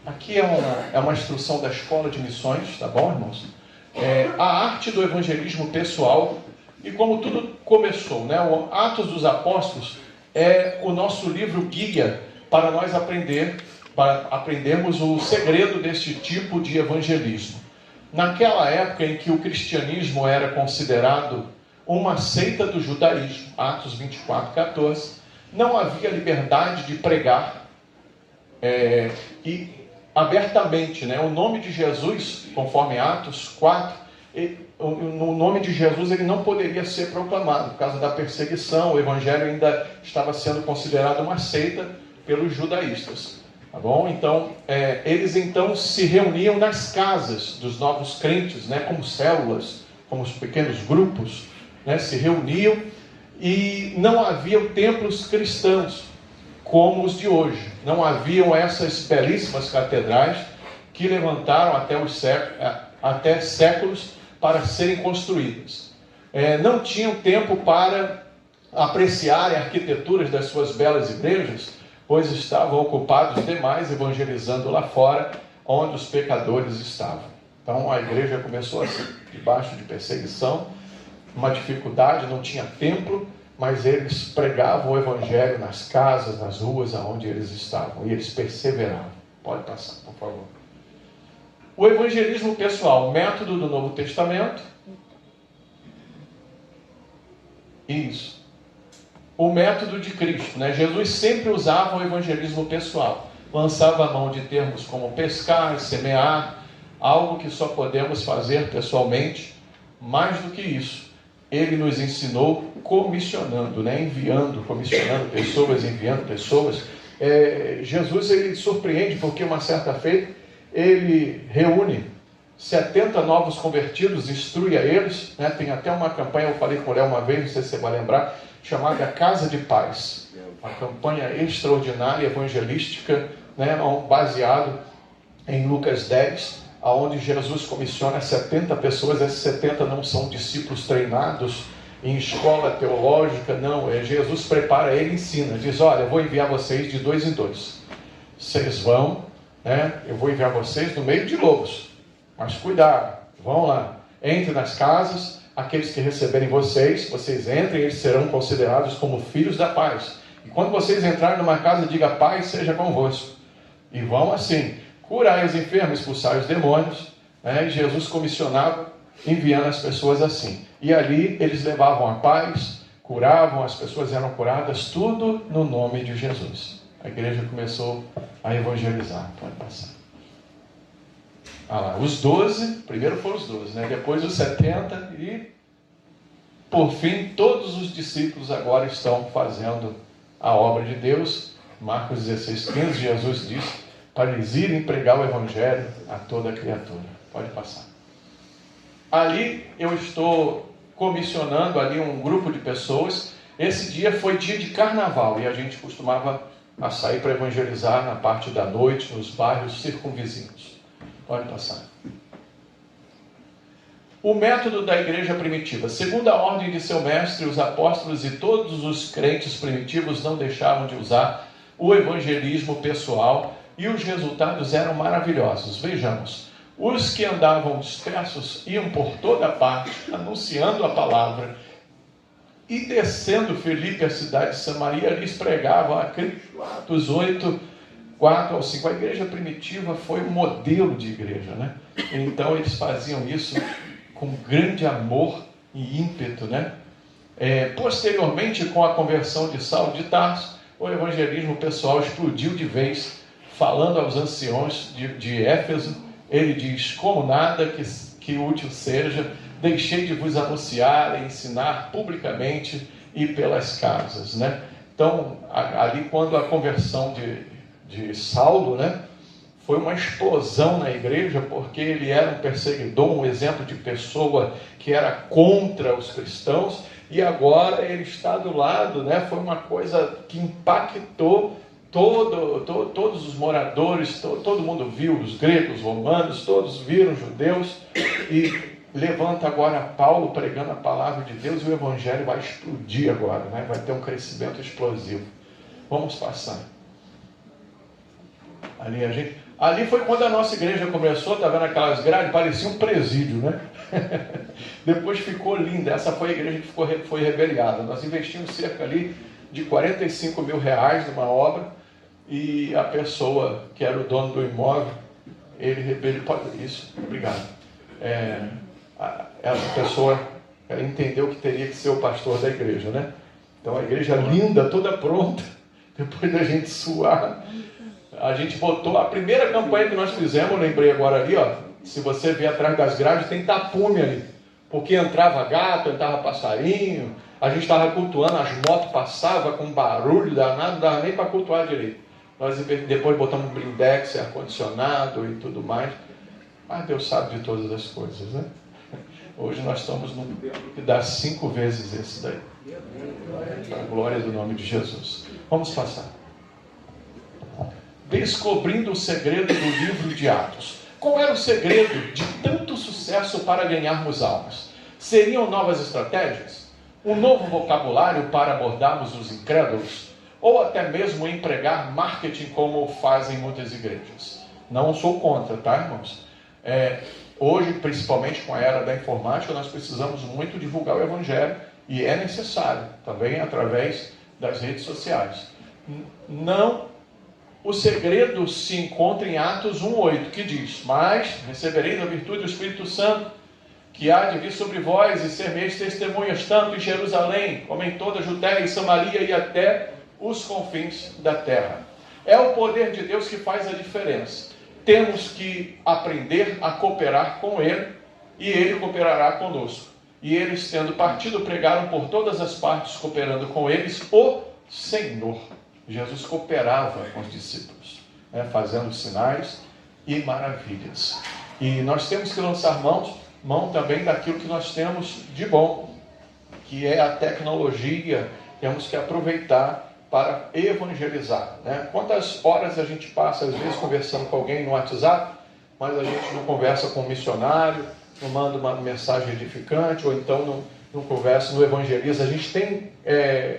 Aqui é uma instrução da Escola de Missões, tá bom, irmãos? A arte do evangelismo pessoal. E como tudo começou, né? O Atos dos Apóstolos é o nosso livro guia para nós aprendermos o segredo deste tipo de evangelismo. Naquela época em que o cristianismo era considerado uma seita do judaísmo, Atos 24:14, não havia liberdade de pregar e abertamente, né? O nome de Jesus, conforme Atos 4, o nome de Jesus ele não poderia ser proclamado por causa da perseguição. O evangelho ainda estava sendo considerado uma seita pelos judaístas, tá bom? Então eles então se reuniam nas casas dos novos crentes, né, como células, como os pequenos grupos, né, se reuniam, e não haviam templos cristãos como os de hoje. Não haviam essas belíssimas catedrais que levantaram até séculos para serem construídas. Não tinham tempo para apreciar as arquiteturas das suas belas igrejas, pois estavam ocupados demais evangelizando lá fora, onde os pecadores estavam. Então a igreja começou assim, debaixo de perseguição, uma dificuldade, não tinha templo, mas eles pregavam o evangelho nas casas, nas ruas onde eles estavam, e eles perseveravam. Pode passar, por favor. O evangelismo pessoal, método do Novo Testamento. Isso. O método de Cristo, né? Jesus sempre usava o evangelismo pessoal. Lançava a mão de termos como pescar, semear, algo que só podemos fazer pessoalmente. Mais do que isso, ele nos ensinou comissionando, né? Comissionando pessoas, enviando pessoas. Jesus ele surpreende porque uma certa feita ele reúne 70 novos convertidos, instrui a eles, né? Tem até uma campanha, eu falei com o Léo uma vez, não sei se você vai lembrar, chamada Casa de Paz. Uma campanha extraordinária, evangelística, né? Baseado em Lucas 10, onde Jesus comissiona 70 pessoas. Esses 70 não são discípulos treinados em escola teológica, não. Jesus prepara ele e ensina, diz: olha, eu vou enviar vocês de 2 em 2. Vocês vão, né? Eu vou enviar vocês no meio de lobos, mas cuidado, vão lá, entrem nas casas, aqueles que receberem vocês entrem, eles serão considerados como filhos da paz. E quando vocês entrarem numa casa, diga: paz seja convosco. E vão assim, curai os enfermos, expulsar os demônios, né? E Jesus comissionava, enviando as pessoas assim. E ali eles levavam a paz, curavam, as pessoas eram curadas, tudo no nome de Jesus. A igreja começou a evangelizar. Pode passar. Lá, os 12, primeiro foram os 12, né? Depois os 70 e, por fim, todos os discípulos agora estão fazendo a obra de Deus. Marcos 16:15, Jesus diz para eles irem pregar o evangelho a toda criatura. Pode passar. Ali eu estou comissionando ali um grupo de pessoas. Esse dia foi dia de carnaval e a gente costumava a sair para evangelizar na parte da noite, nos bairros circunvizinhos. Pode passar. O método da igreja primitiva. Segundo a ordem de seu mestre, os apóstolos e todos os crentes primitivos não deixavam de usar o evangelismo pessoal e os resultados eram maravilhosos. Vejamos, os que andavam dispersos iam por toda parte, anunciando a palavra, e descendo Filipe, a cidade de Samaria, lhes pregavam a Cristo. Atos 8, 4 ao 5. A igreja primitiva foi um modelo de igreja, né? Então eles faziam isso com grande amor e ímpeto, né? Posteriormente, com a conversão de Saulo de Tarso, o evangelismo pessoal explodiu de vez. Falando aos anciãos de Éfeso, ele diz: como nada que útil seja, deixei de vos anunciar e ensinar publicamente e pelas casas, né? Então, ali quando a conversão de Saulo, né, foi uma explosão na igreja, porque ele era um perseguidor, um exemplo de pessoa que era contra os cristãos, e agora ele está do lado, né? Foi uma coisa que impactou todos os moradores, todo mundo viu, os gregos, romanos, todos viram, judeus, e levanta agora Paulo pregando a palavra de Deus, e o evangelho vai explodir agora, né? Vai ter um crescimento explosivo. Vamos passar. Ali foi quando a nossa igreja começou, tá vendo aquelas grades? Parecia um presídio, né? Depois ficou linda. Essa foi a igreja que foi rebeliada. Nós investimos cerca ali de 45 mil reais numa obra, e a pessoa que era o dono do imóvel, ele pode isso, obrigado. Essa pessoa, ela entendeu que teria que ser o pastor da igreja, né? Então a igreja linda, toda pronta, depois da gente suar, a gente botou a primeira campanha que nós fizemos, eu lembrei agora ali, ó, se você ver atrás das grades, tem tapume ali, porque entrava gato, entrava passarinho, a gente estava cultuando, as motos passavam com barulho danado, não dava nem para cultuar direito. Nós depois botamos blindex, ar-condicionado e tudo mais, mas Deus sabe de todas as coisas, né? Hoje nós estamos num templo que dá 5 vezes esse daí, para a glória do nome de Jesus. Vamos passar. Descobrindo o segredo do livro de Atos. Qual era o segredo de tanto sucesso para ganharmos almas? Seriam novas estratégias? Um novo vocabulário para abordarmos os incrédulos? Ou até mesmo empregar marketing como fazem muitas igrejas? Não sou contra, tá, irmãos? Hoje, principalmente com a era da informática, nós precisamos muito divulgar o evangelho, e é necessário, também através das redes sociais. Não. O segredo se encontra em Atos 1,8, que diz: mas recebereis a virtude do Espírito Santo, que há de vir sobre vós, e sereis testemunhas tanto em Jerusalém, como em toda a Judéia e Samaria, e até os confins da terra. É o poder de Deus que faz a diferença. Temos que aprender a cooperar com Ele, e Ele cooperará conosco. E eles, tendo partido, pregaram por todas as partes, cooperando com eles o Senhor. Jesus cooperava com os discípulos, né, fazendo sinais e maravilhas. E nós temos que lançar mão também daquilo que nós temos de bom, que é a tecnologia. Temos que aproveitar para evangelizar, né? Quantas horas a gente passa, às vezes, conversando com alguém no WhatsApp, mas a gente não conversa com um missionário, não manda uma mensagem edificante, ou então não conversa, não evangeliza. A gente tem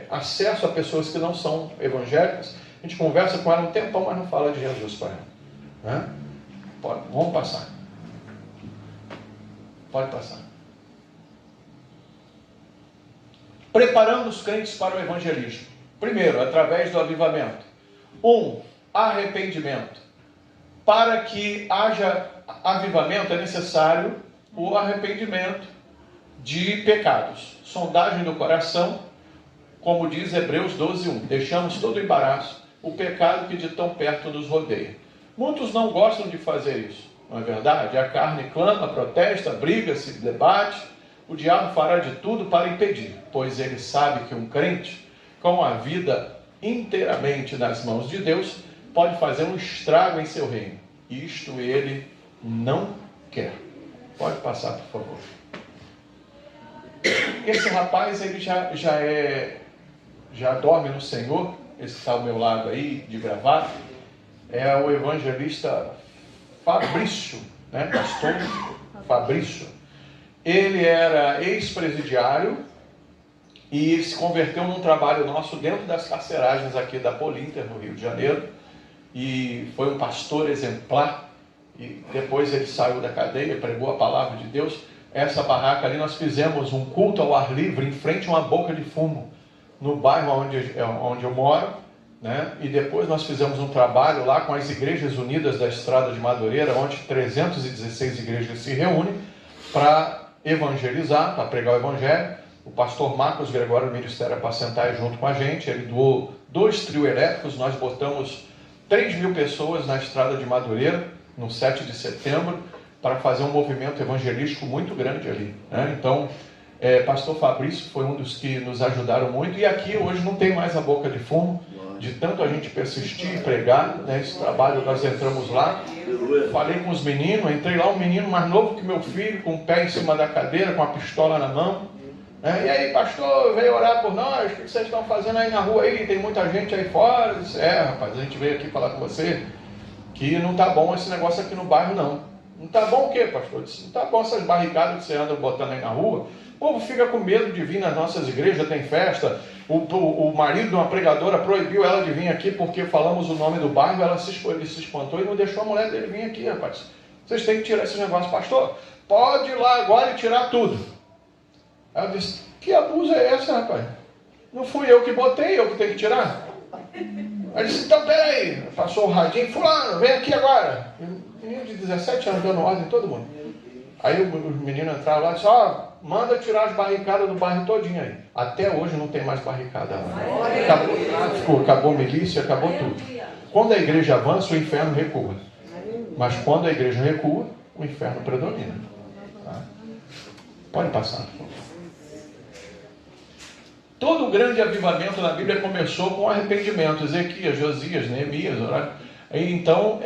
acesso a pessoas que não são evangélicas, a gente conversa com ela um tempão, mas não fala de Jesus para ela, né? Vamos passar. Pode passar. Preparando os crentes para o evangelismo. Primeiro, através do avivamento. Arrependimento. Para que haja avivamento é necessário o arrependimento de pecados. Sondagem do coração, como diz Hebreus 12:1. Deixamos todo o embaraço, o pecado que de tão perto nos rodeia. Muitos não gostam de fazer isso, não é verdade? A carne clama, protesta, briga, se debate. O diabo fará de tudo para impedir, pois ele sabe que um crente, com a vida inteiramente nas mãos de Deus, pode fazer um estrago em seu reino. Isto ele não quer. Pode passar, por favor. Esse rapaz, ele já dorme no Senhor. Esse está ao meu lado aí, de gravata. É o evangelista Fabrício, né? Pastor Fabrício. Ele era ex-presidiário e se converteu num trabalho nosso dentro das carceragens aqui da Polinter, no Rio de Janeiro, e foi um pastor exemplar. E depois ele saiu da cadeia, pregou a palavra de Deus. Essa barraca ali, nós fizemos um culto ao ar livre em frente a uma boca de fumo, no bairro onde eu moro, né? E depois nós fizemos um trabalho lá com as Igrejas Unidas da Estrada de Madureira, onde 316 igrejas se reúnem para evangelizar, para pregar o evangelho. O pastor Marcos Gregório do Ministério Apacentai junto com a gente, ele doou 2 trios elétricos, nós botamos 3.000 pessoas na Estrada de Madureira, no 7 de setembro, para fazer um movimento evangelístico muito grande ali, né? Então, pastor Fabrício foi um dos que nos ajudaram muito, e aqui hoje não tem mais a boca de fumo, de tanto a gente persistir e pregar, né? Esse trabalho, nós entramos lá, falei com os meninos, entrei lá, um menino mais novo que meu filho, com o pé em cima da cadeira, com a pistola na mão, né? E aí, pastor, veio orar por nós, o que vocês estão fazendo aí na rua aí, tem muita gente aí fora? Eu disse, rapaz, a gente veio aqui falar com você, que não está bom esse negócio aqui no bairro não. Não está bom o quê, pastor? Eu disse, não está bom essas barricadas que você anda botando aí na rua. O povo fica com medo de vir nas nossas igrejas, tem festa. O marido de uma pregadora proibiu ela de vir aqui porque falamos o nome do bairro, ele se espantou e não deixou a mulher dele vir aqui, rapaz. Vocês têm que tirar esse negócio, pastor. Pode ir lá agora e tirar tudo. Aí eu disse, que abuso é esse, rapaz? Não fui eu que botei, eu que tenho que tirar? Aí disse, então peraí, passou o radinho, fulano, vem aqui agora. Menino de 17 anos dando ordem em todo mundo. Aí os meninos entraram lá e disseram, manda tirar as barricadas do bairro todinho aí. Até hoje não tem mais barricada lá. Acabou o tráfico, acabou a milícia, acabou tudo. Quando a igreja avança, o inferno recua. Mas quando a igreja recua, o inferno predomina. Tá? Pode passar. Todo o grande avivamento na Bíblia começou com arrependimento. Ezequias, Josias, Neemias. Então,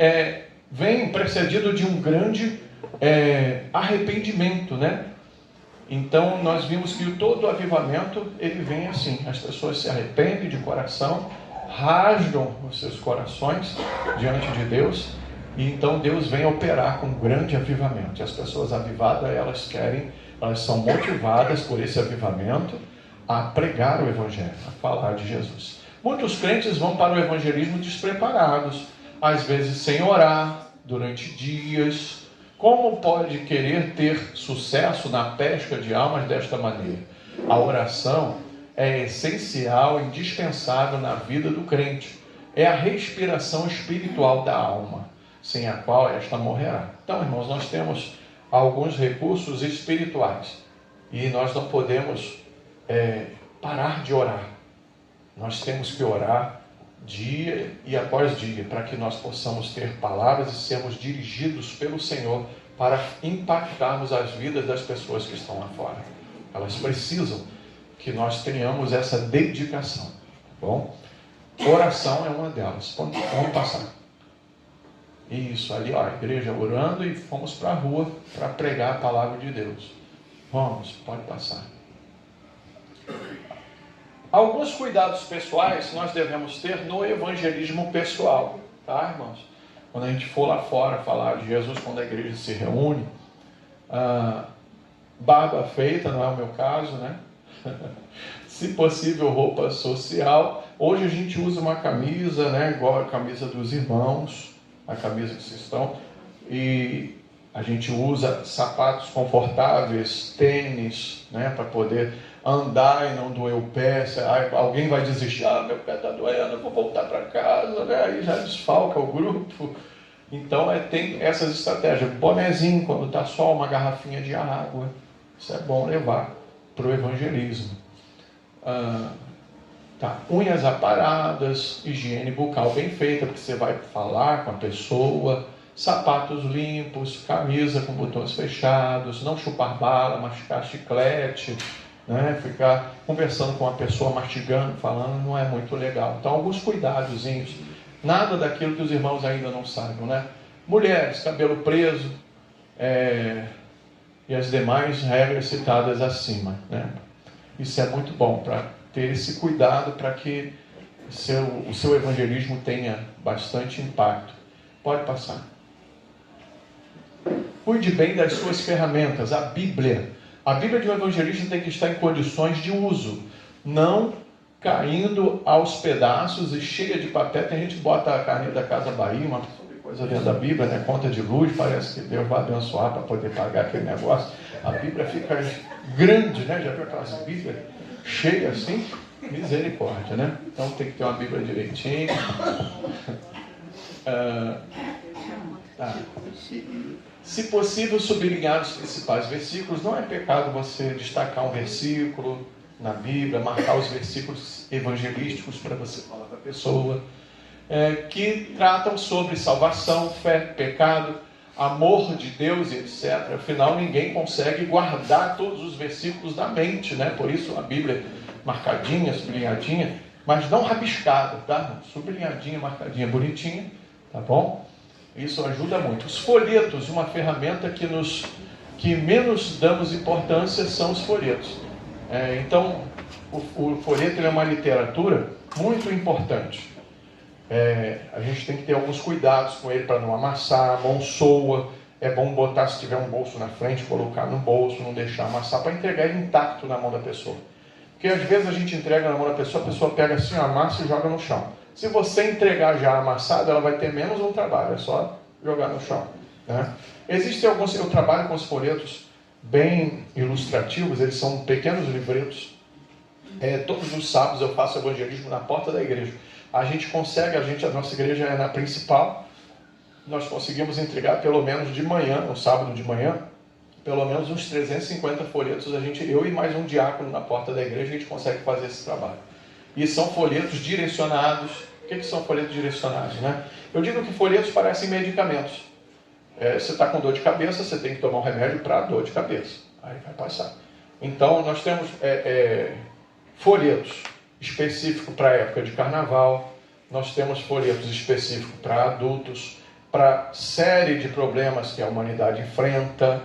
vem precedido de um grande arrependimento, né? Então, nós vimos que todo o avivamento, ele vem assim. As pessoas se arrependem de coração, rasgam os seus corações diante de Deus, e então Deus vem operar com um grande avivamento. E as pessoas avivadas, elas são motivadas por esse avivamento a pregar o Evangelho, a falar de Jesus. Muitos crentes vão para o evangelismo despreparados, às vezes sem orar, durante dias. Como pode querer ter sucesso na pesca de almas desta maneira? A oração é essencial, indispensável na vida do crente. É a respiração espiritual da alma, sem a qual esta morrerá. Então, irmãos, nós temos alguns recursos espirituais e nós não podemos parar de orar. Nós temos que orar dia e após dia, para que nós possamos ter palavras e sermos dirigidos pelo Senhor para impactarmos as vidas das pessoas que estão lá fora. Elas precisam que nós tenhamos essa dedicação. Tá bom? Oração é uma delas. Vamos passar. Isso, ali, ó, a igreja orando, e fomos para a rua para pregar a palavra de Deus. Vamos, pode passar. Alguns cuidados pessoais nós devemos ter no evangelismo pessoal, tá, irmãos? Quando a gente for lá fora falar de Jesus, quando a igreja se reúne, barba feita, não é o meu caso, né? Se possível, roupa social. Hoje a gente usa uma camisa, né, igual a camisa dos irmãos, a camisa que vocês estão, e a gente usa sapatos confortáveis, tênis, né, para poder andar e não doer o pé. Alguém vai desistir, meu pé está doendo, eu vou voltar para casa, né? Aí já desfalca o grupo. Então tem essas estratégias. Bonezinho, quando está só uma garrafinha de água, isso é bom levar para o evangelismo. Unhas aparadas, higiene bucal bem feita, porque você vai falar com a pessoa. Sapatos limpos, camisa com botões fechados, não chupar bala, mastigar chiclete, né? Ficar conversando com a pessoa, mastigando, falando, não é muito legal. Então, alguns cuidadozinhos, nada daquilo que os irmãos ainda não saibam, né? Mulheres, cabelo preso, e as demais regras citadas acima, né? Isso é muito bom, para ter esse cuidado, para que o seu evangelismo tenha bastante impacto. Pode passar. Cuide bem das suas ferramentas. A Bíblia A Bíblia de um evangelista tem que estar em condições de uso, não caindo aos pedaços e cheia de papel. Tem gente que bota a carne da Casa Bahia, uma coisa dentro da Bíblia, né? Conta de luz, parece que Deus vai abençoar para poder pagar aquele negócio. A Bíblia fica grande, né? Já viu aquelas Bíblias cheias assim? Misericórdia, né? Então tem que ter uma Bíblia direitinho. Se possível, sublinhar os principais versículos. Não é pecado você destacar um versículo na Bíblia, marcar os versículos evangelísticos para você falar para a pessoa, que tratam sobre salvação, fé, pecado, amor de Deus e etc. Afinal, ninguém consegue guardar todos os versículos da mente, né? Por isso a Bíblia marcadinha, sublinhadinha, mas não rabiscada, tá? Sublinhadinha, marcadinha, bonitinha, tá bom? Isso ajuda muito. Os folhetos, uma ferramenta que menos damos importância são os folhetos. Então, o folheto é uma literatura muito importante. A gente tem que ter alguns cuidados com ele para não amassar, a mão soa. É bom botar, se tiver um bolso na frente, colocar no bolso, não deixar amassar, para entregar ele intacto na mão da pessoa. Porque às vezes a gente entrega na mão da pessoa, a pessoa pega assim, amassa e joga no chão. Se você entregar já amassado, ela vai ter menos um trabalho, é só jogar no chão, né? Existem alguns, eu trabalho com os folhetos bem ilustrativos, eles são pequenos livretos. Todos os sábados eu faço evangelismo na porta da igreja. A gente consegue, a nossa igreja é na principal, nós conseguimos entregar pelo menos de manhã, no sábado de manhã, pelo menos uns 350 folhetos, eu e mais um diácono na porta da igreja, a gente consegue fazer esse trabalho. E são folhetos direcionados. O que são folhetos direcionados, né? Eu digo que folhetos parecem medicamentos. Você está com dor de cabeça, você tem que tomar um remédio para dor de cabeça. Aí vai passar. Então, nós temos folhetos específicos para a época de carnaval, nós temos folhetos específicos para adultos, para série de problemas que a humanidade enfrenta.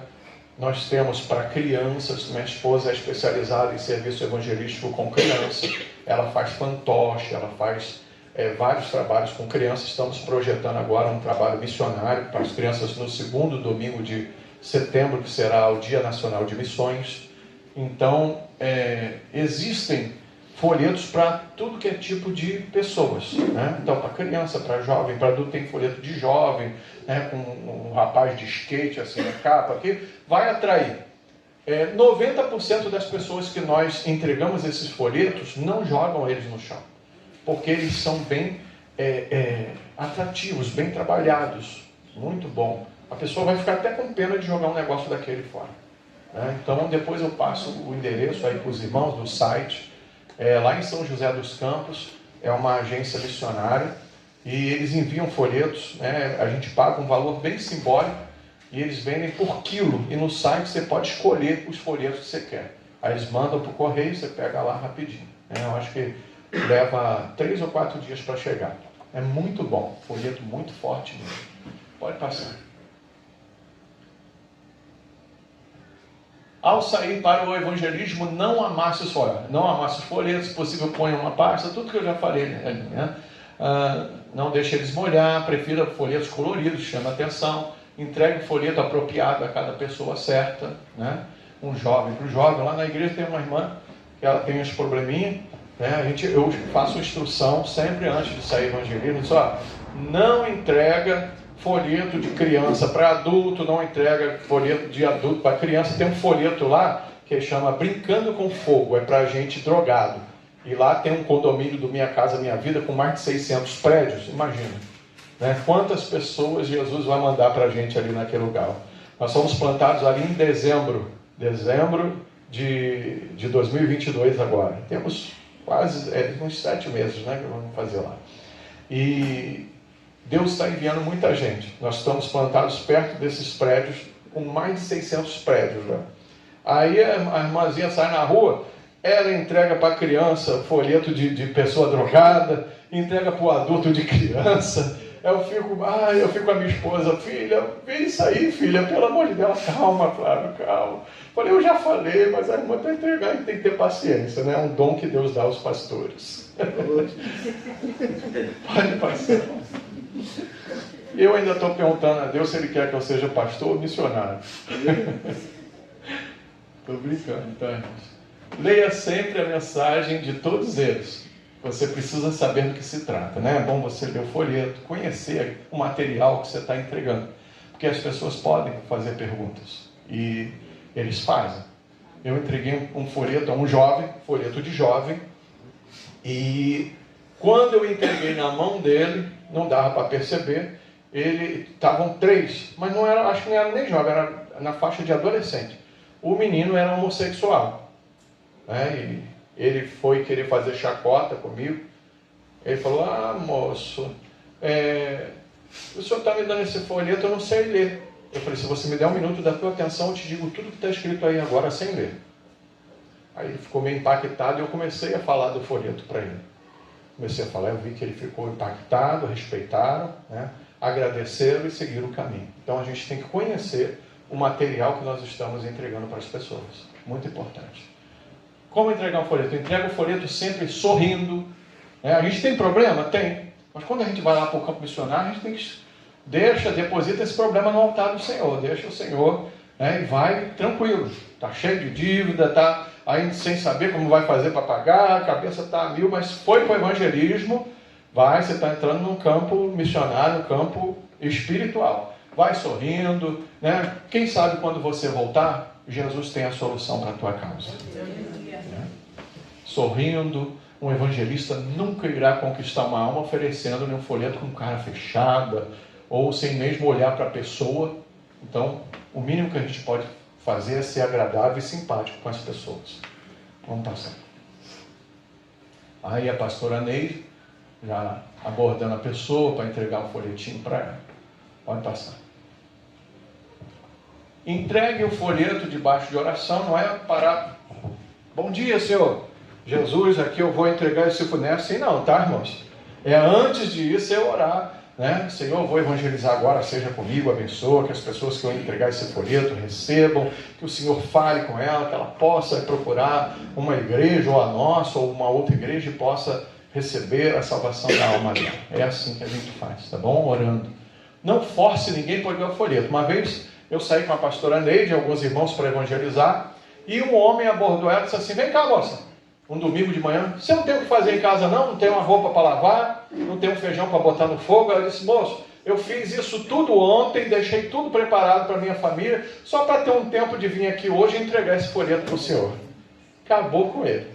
Nós temos para crianças. Minha esposa é especializada em serviço evangelístico com crianças. Ela faz fantoche, ela faz vários trabalhos com crianças. Estamos projetando agora um trabalho missionário para as crianças no segundo domingo de setembro, que será o Dia Nacional de Missões. Então, existem folhetos para tudo que é tipo de pessoas, né? Então, para criança, para jovem, para adulto tem folheto de jovem, né? Com um rapaz de skate assim na capa, que vai atrair. 90% das pessoas que nós entregamos esses folhetos não jogam eles no chão, porque eles são bem atrativos, bem trabalhados, muito bom. A pessoa vai ficar até com pena de jogar um negócio daquele fora, né? Então, depois eu passo o endereço aí para os irmãos do site. Lá em São José dos Campos, é uma agência missionária, e eles enviam folhetos, né? A gente paga um valor bem simbólico, e eles vendem por quilo, e no site você pode escolher os folhetos que você quer. Aí eles mandam para o correio, você pega lá rapidinho, né? Eu acho que leva 3 ou 4 dias para chegar. É muito bom, folheto muito forte mesmo. Pode passar. Ao sair para o evangelismo, não amasse os folhetos. Não amasse os folhetos, se possível ponha uma pasta, tudo que eu já falei, né? Não deixe eles molhar, prefira folhetos coloridos, chama atenção. Entregue o folheto apropriado a cada pessoa certa, né? Um jovem para o jovem. Lá na igreja tem uma irmã que ela tem uns probleminhas, né? Eu faço instrução sempre antes de sair evangelismo. Só não entrega folheto de criança para adulto, não entrega folheto de adulto para criança. Tem um folheto lá que chama Brincando com Fogo, é para gente drogado. E lá tem um condomínio do Minha Casa Minha Vida com mais de 600 prédios, imagina, né? Quantas pessoas Jesus vai mandar para a gente ali naquele lugar. Nós fomos plantados ali em dezembro de 2022 agora. Temos quase uns 7 meses, né, que vamos fazer lá. E Deus está enviando muita gente. Nós estamos plantados perto desses prédios, com mais de 600 prédios, né? Aí a irmãzinha sai na rua, ela entrega para a criança folheto de pessoa drogada, entrega para o adulto de criança. Eu fico com a minha esposa, filha, vê isso aí, filha, pelo amor de Deus, calma, Flávio, calma. Falei, eu já falei, mas a irmã está entregando, tem que ter paciência, né? É um dom que Deus dá aos pastores. Pode passar. Eu ainda estou perguntando a Deus se Ele quer que eu seja pastor ou missionário. Estou brincando, tá, irmãos? Leia sempre a mensagem de todos eles. Você precisa saber do que se trata, né? É bom você ler o folheto, conhecer o material que você está entregando. Porque as pessoas podem fazer perguntas. E eles fazem. Eu entreguei um folheto a um jovem, folheto de jovem. E quando eu entreguei na mão dele, não dava para perceber, estavam 3, mas não era, acho que não era nem jovem, era na faixa de adolescente. O menino era homossexual, né? E ele foi querer fazer chacota comigo. Ele falou: moço, o senhor está me dando esse folheto, eu não sei ler. Eu falei: se você me der um minuto da tua atenção, eu te digo tudo que está escrito aí agora sem ler. Aí ele ficou meio impactado e eu comecei a falar do folheto para ele. Comecei a falar, eu vi que ele ficou impactado, respeitaram, né? Agradeceram e seguiram o caminho. Então a gente tem que conhecer o material que nós estamos entregando para as pessoas. Muito importante. Como entregar um folheto? Entrega o folheto sempre sorrindo. Né? A gente tem problema? Tem. Mas quando a gente vai lá para o campo missionário, a gente tem que deposita esse problema no altar do Senhor. Deixa o Senhor, né? E vai tranquilo. Está cheio de dívida, está aí sem saber como vai fazer para pagar, a cabeça está a mil, mas foi para o evangelismo. Você está entrando num campo missionário, num campo espiritual. Vai sorrindo, né? Quem sabe quando você voltar, Jesus tem a solução para a tua causa. Né? Sorrindo, um evangelista nunca irá conquistar uma alma oferecendo-lhe um folheto com cara fechada, ou sem mesmo olhar para a pessoa. Então, o mínimo que a gente pode fazer é ser agradável e simpático com as pessoas. Vamos passar. Aí a pastora Neide, já abordando a pessoa para entregar um folhetinho para ela. Pode passar. Entregue o folheto debaixo de oração, não é parar. Bom dia, Senhor. Jesus, aqui eu vou entregar esse folheto. Assim não, tá, irmãos? É antes de isso eu orar. Né? Senhor, eu vou evangelizar agora, seja comigo, abençoa, que as pessoas que vão entregar esse folheto recebam, que o Senhor fale com ela, que ela possa procurar uma igreja, ou a nossa, ou uma outra igreja, e possa receber a salvação da alma dela. É assim que a gente faz, tá bom? Orando. Não force ninguém para pegar o folheto. Uma vez eu saí com a pastora Neide e alguns irmãos para evangelizar, e um homem abordou ela e disse assim: vem cá, moça. Um domingo de manhã, você não tem o que fazer em casa não? Não tem uma roupa para lavar? Não tem um feijão para botar no fogo? Ela disse: moço, eu fiz isso tudo ontem, deixei tudo preparado para minha família, só para ter um tempo de vir aqui hoje e entregar esse folheto para o senhor. Acabou com ele.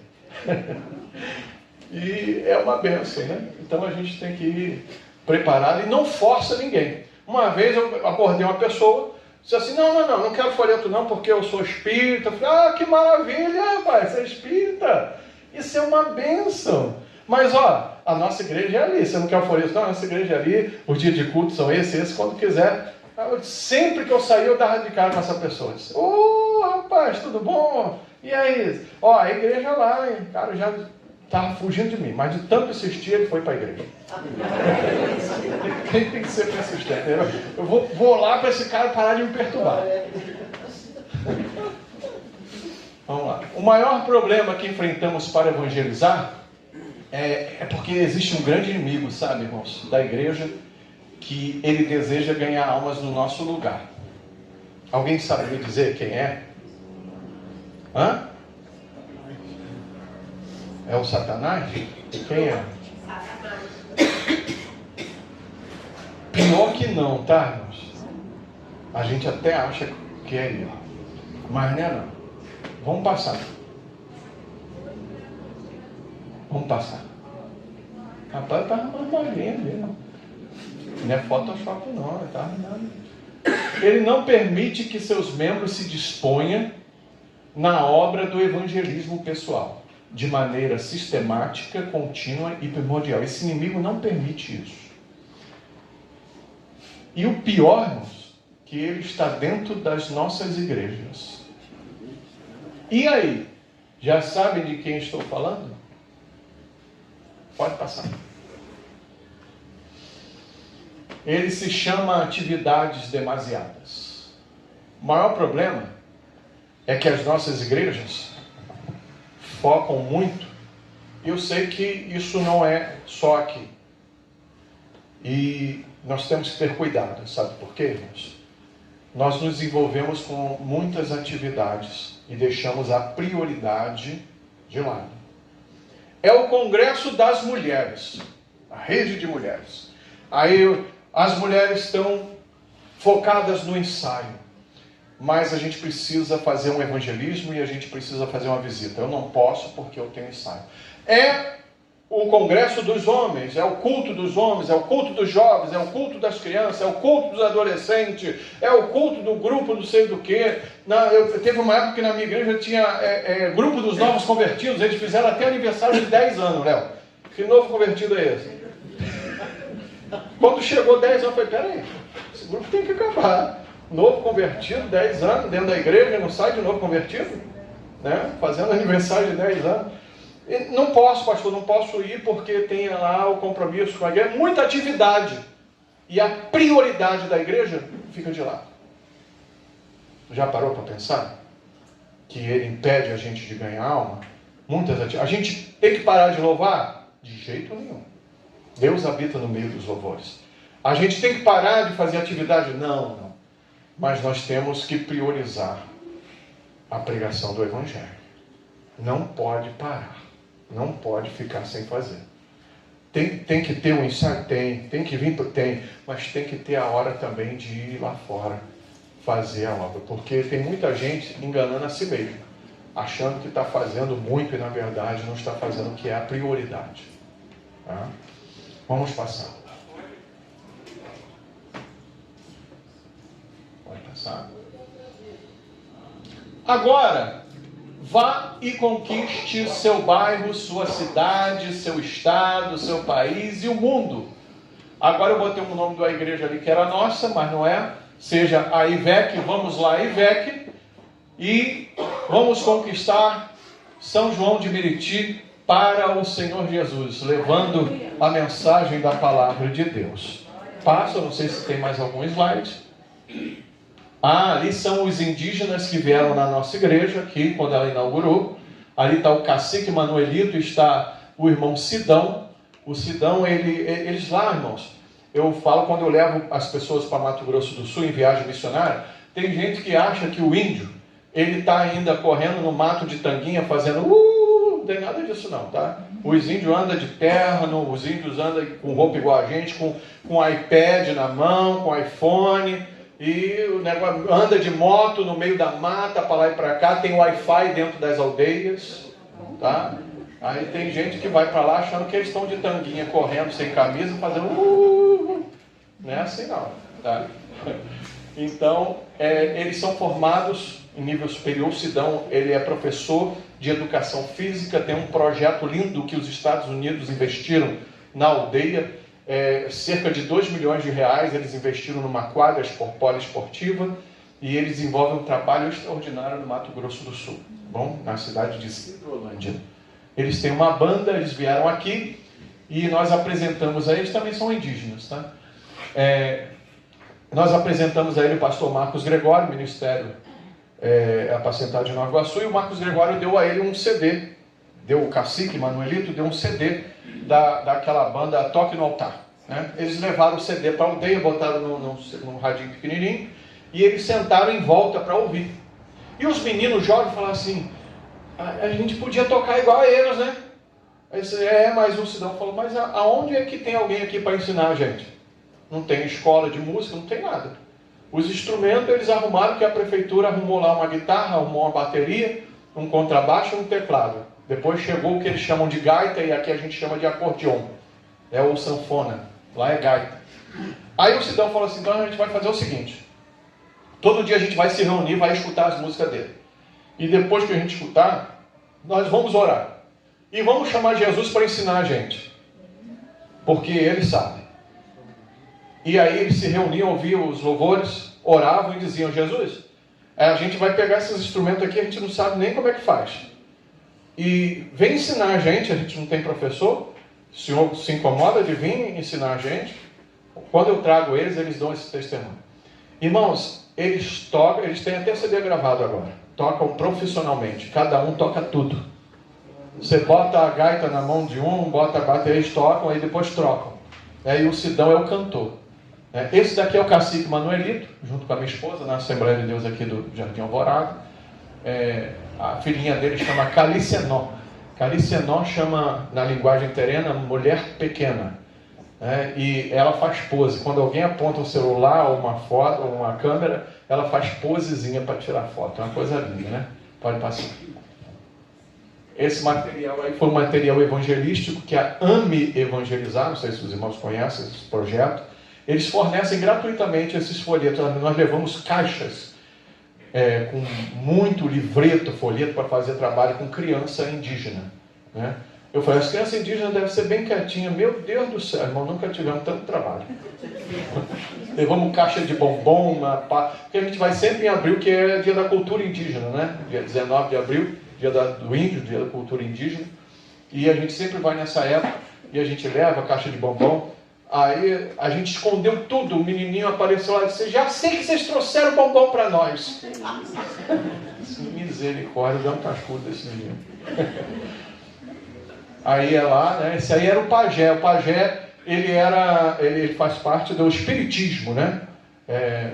E é uma bênção, né? Então a gente tem que ir preparado e não força ninguém. Uma vez eu abordei uma pessoa, disse assim: não quero folheto não, porque eu sou espírita. Eu falei: que maravilha, rapaz, você é espírita. Isso é uma bênção. Mas, a nossa igreja é ali. Você não quer o folheto? Não, a nossa igreja é ali. Os dias de culto são esses, quando quiser. Sempre que eu saí, eu dava de cara com essa pessoa. Disse: rapaz, tudo bom? E aí? A igreja lá, hein? O cara já estava fugindo de mim. Mas de tanto insistir, ele foi para a igreja. Quem tem que ser persistente? Eu vou lá para esse cara parar de me perturbar. Vamos lá. O maior problema que enfrentamos para evangelizar é porque existe um grande inimigo, sabe, irmãos, da igreja, que ele deseja ganhar almas no nosso lugar. Alguém sabe me dizer quem é? É o Satanás? Quem é? Pior que não, tá, irmãos? A gente até acha que é ele, mas não é não. Vamos passar. Rapaz, eu estava mais magrinho ali. Não é Photoshop não, ele estava nada. Ele não permite que seus membros se disponham na obra do evangelismo pessoal, de maneira sistemática, contínua e primordial. Esse inimigo não permite isso. E o pior, irmãos, que ele está dentro das nossas igrejas. E aí? Já sabem de quem estou falando? Pode passar. Ele se chama atividades demasiadas. O maior problema é que as nossas igrejas focam muito. Eu sei que isso não é só aqui. E nós temos que ter cuidado. Sabe por quê, irmãos? nós nos envolvemos com muitas atividades e deixamos a prioridade de lado. É o Congresso das Mulheres, a rede de mulheres. Aí as mulheres estão focadas no ensaio, mas a gente precisa fazer um evangelismo e a gente precisa fazer uma visita. Eu não posso porque eu tenho ensaio. É o Congresso dos Homens, é o culto dos homens, é o culto dos jovens, é o culto das crianças, é o culto dos adolescentes, é o culto do grupo não sei do que. Teve uma época que na minha igreja tinha grupo dos novos convertidos, eles fizeram até aniversário de 10 anos, Léo. Que novo convertido é esse? Quando chegou 10 anos, eu falei, peraí, esse grupo tem que acabar. Novo convertido, 10 anos, dentro da igreja, não sai de novo convertido? Né? Fazendo aniversário de 10 anos. Não posso, pastor, não posso ir porque tem lá o compromisso com a igreja. Muita atividade. E a prioridade da igreja fica de lado. Já parou para pensar? Que ele impede a gente de ganhar alma? Muitas atividades. A gente tem que parar de louvar? De jeito nenhum. Deus habita no meio dos louvores. A gente tem que parar de fazer atividade? Não. Mas nós temos que priorizar a pregação do Evangelho. Não pode parar. Não pode ficar sem fazer. Tem que ter um ensaio? Tem que vir? Tem. Mas tem que ter a hora também de ir lá fora fazer a obra. Porque tem muita gente enganando a si mesmo. Achando que está fazendo muito e na verdade não está fazendo o que é a prioridade. Tá? Vamos passar. Pode passar. Agora, vá e conquiste seu bairro, sua cidade, seu estado, seu país e o mundo. Agora eu botei o nome da igreja ali que era nossa, mas não é. Seja a IVEC, vamos lá, IVEC. E vamos conquistar São João de Meriti para o Senhor Jesus, levando a mensagem da palavra de Deus. Passa, não sei se tem mais algum slide. Ali são os indígenas que vieram na nossa igreja, aqui, quando ela inaugurou. Ali está o cacique Manuelito, está o irmão Sidão. O Sidão, eles lá, irmãos, eu falo quando eu levo as pessoas para Mato Grosso do Sul em viagem missionária, tem gente que acha que o índio, ele está ainda correndo no mato de tanguinha, fazendo não tem nada disso não, tá? Os índios andam de terno, os índios andam com roupa igual a gente, com iPad na mão, com iPhone, e o negócio anda de moto no meio da mata, para lá e para cá, tem Wi-Fi dentro das aldeias, tá? Aí tem gente que vai para lá achando que eles estão de tanguinha, correndo sem camisa, fazendo não é assim não, tá? Então, eles são formados em nível superior. O Sidão, ele é professor de educação física, tem um projeto lindo que os Estados Unidos investiram na aldeia, cerca de 2 milhões de reais eles investiram numa quadra poliesportiva, e eles desenvolvem um trabalho extraordinário no Mato Grosso do Sul, bom, na cidade de Hidrolândia. Eles têm uma banda, eles vieram aqui, e nós apresentamos a eles, também são indígenas, tá? Nós apresentamos a ele o pastor Marcos Gregório, ministério apacentado de Nova Iguaçu, e o Marcos Gregório deu a ele um CD, deu o cacique Manuelito, deu um CD daquela banda Toque no Altar, né? Eles levaram o CD para a aldeia, botaram num radinho pequenininho, e eles sentaram em volta para ouvir. E os meninos jovens falaram assim, a gente podia tocar igual a eles, né? Mas o Sidão falou, mas aonde é que tem alguém aqui para ensinar a gente? Não tem escola de música, não tem nada. Os instrumentos eles arrumaram, que a prefeitura arrumou lá uma guitarra, arrumou uma bateria, um contrabaixo e um teclado. Depois chegou o que eles chamam de gaita, e aqui a gente chama de acordeon. Ou sanfona, lá é gaita. Aí o Sidão falou assim, então a gente vai fazer o seguinte, todo dia a gente vai se reunir, vai escutar as músicas dele. E depois que a gente escutar, nós vamos orar. E vamos chamar Jesus para ensinar a gente. Porque ele sabe. E aí eles se reuniam, ouviam os louvores, oravam e diziam, Jesus, a gente vai pegar esses instrumentos aqui, a gente não sabe nem como é que faz. E vem ensinar a gente não tem professor, o senhor se incomoda de vir ensinar a gente. Quando eu trago eles, eles dão esse testemunho. Irmãos, eles tocam, eles têm até CD gravado agora, tocam profissionalmente, cada um toca tudo. Você bota a gaita na mão de um, bota a bateria, eles tocam, aí depois trocam. E o Sidão é o cantor. Esse daqui é o cacique Manuelito, junto com a minha esposa, na Assembleia de Deus aqui do Jardim Alvorada. A filhinha dele chama Calicenó. Calicenó chama, na linguagem terrena, mulher pequena. E ela faz pose. Quando alguém aponta um celular, ou uma foto, ou uma câmera, ela faz posezinha para tirar foto. É uma coisa linda, né? Pode passar. Esse material aí foi um material evangelístico que a AME Evangelizar, não sei se os irmãos conhecem esse projeto. Eles fornecem gratuitamente esses folhetos. Nós levamos caixas com muito livreto, folheto, para fazer trabalho com criança indígena. Né? Eu falei, as crianças indígenas devem ser bem quietinhas. Meu Deus do céu, irmão, nunca tivemos tanto trabalho. Levamos caixa de bombom, porque a gente vai sempre em abril, que é dia da cultura indígena, né? Dia 19 de abril, dia do índio, dia da cultura indígena. E a gente sempre vai nessa época e a gente leva a caixa de bombom. Aí a gente escondeu tudo, o menininho apareceu lá e disse, já sei que vocês trouxeram bombom para nós. Misericórdia, dá um cascudo desse menino. Aí é lá, né? Esse aí era o pajé. O pajé, ele faz parte do espiritismo, né?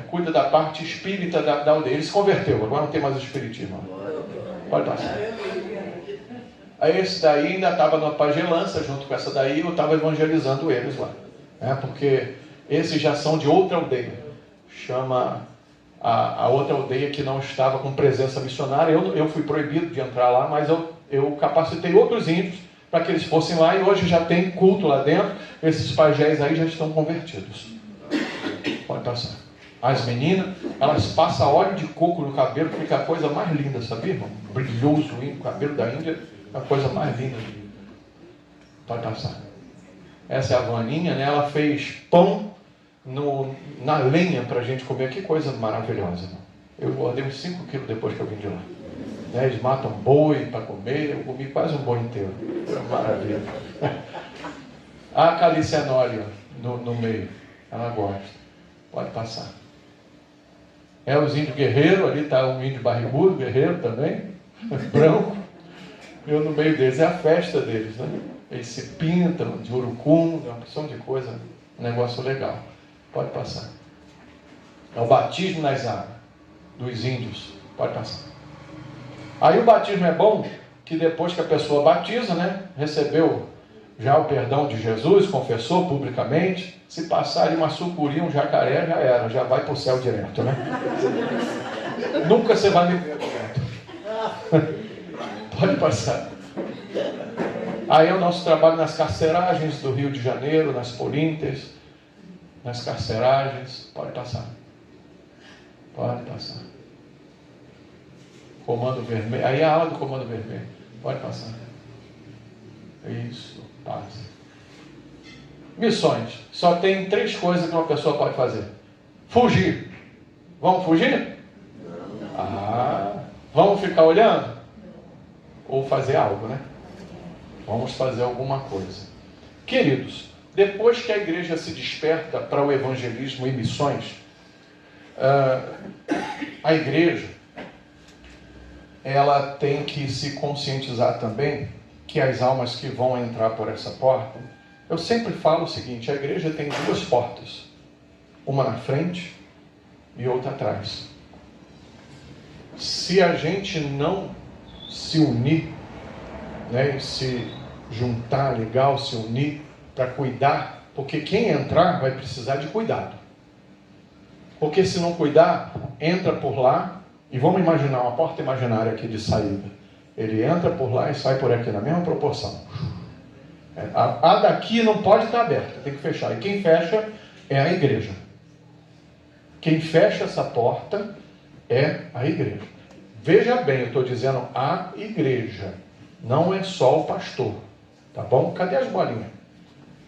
Cuida da parte espírita da aldeia. Ele se converteu, agora não tem mais o espiritismo. Pode passar. Aí esse daí ainda estava na pagelança, junto com essa daí, eu estava evangelizando eles lá. Porque esses já são de outra aldeia. Chama a outra aldeia que não estava com presença missionária. Eu fui proibido de entrar lá, mas eu capacitei outros índios para que eles fossem lá, e hoje já tem culto lá dentro. Esses pajés aí já estão convertidos. Pode passar. As meninas, elas passam óleo de coco no cabelo, fica a coisa mais linda, sabia, irmão? Brilhoso, o cabelo da Índia, a coisa mais linda. Pode passar. Essa é a Vaninha, né? Ela fez pão na lenha para a gente comer. Que coisa maravilhosa, irmão. Eu engordei uns 5 quilos depois que eu vim de lá. Eles matam boi para comer, eu comi quase um boi inteiro. Foi uma maravilha. A Calicenória no meio, ela gosta. Pode passar. Os índios guerreiros, ali está um índio barrigudo, guerreiro também, branco. Eu no meio deles, é a festa deles, né? Eles se pintam de urucum, uma porção de coisa, um negócio legal. Pode passar. É o batismo nas águas dos índios. Pode passar. Aí o batismo é bom, que depois que a pessoa batiza, né, recebeu já o perdão de Jesus, confessou publicamente, se passar ali uma sucuri, um jacaré, já era, já vai para o céu direto, né? Nunca você vai me ver direto. Pode passar. Aí é o nosso trabalho nas carceragens do Rio de Janeiro, nas Polintes, nas carceragens. Pode passar. Pode passar. Comando Vermelho. Aí é a ala do Comando Vermelho. Pode passar. Isso, passa. Missões. Só tem 3 coisas que uma pessoa pode fazer. Fugir. Vamos fugir? Vamos ficar olhando? Ou fazer algo, né? Vamos fazer alguma coisa. Queridos, depois que a igreja se desperta para o evangelismo e missões, a igreja, ela tem que se conscientizar também que as almas que vão entrar por essa porta, eu sempre falo o seguinte, a igreja tem 2 portas, uma na frente e outra atrás. Se a gente não se unir, né, se juntar, legal, se unir para cuidar, porque quem entrar vai precisar de cuidado. Porque se não cuidar, entra por lá, e vamos imaginar uma porta imaginária aqui de saída. Ele entra por lá e sai por aqui, na mesma proporção. A daqui não pode estar aberta, tem que fechar. E quem fecha é a igreja. Quem fecha essa porta é a igreja. Veja bem, eu estou dizendo a igreja. Não é só o pastor. Tá bom? Cadê as bolinhas?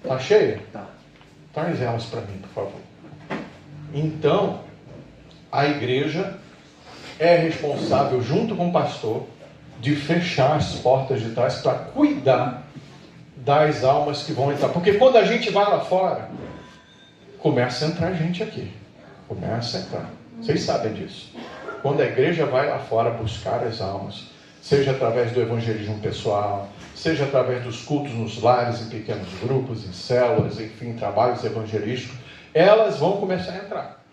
Tá cheia? Tá. Traz elas para mim, por favor. Então, a igreja é responsável, junto com o pastor, de fechar as portas de trás para cuidar das almas que vão entrar. Porque quando a gente vai lá fora, começa a entrar gente aqui. Começa a entrar. Vocês sabem disso. Quando a igreja vai lá fora buscar as almas, seja através do evangelismo pessoal, seja através dos cultos nos lares, em pequenos grupos, em células, enfim, trabalhos evangelísticos, elas vão começar a entrar.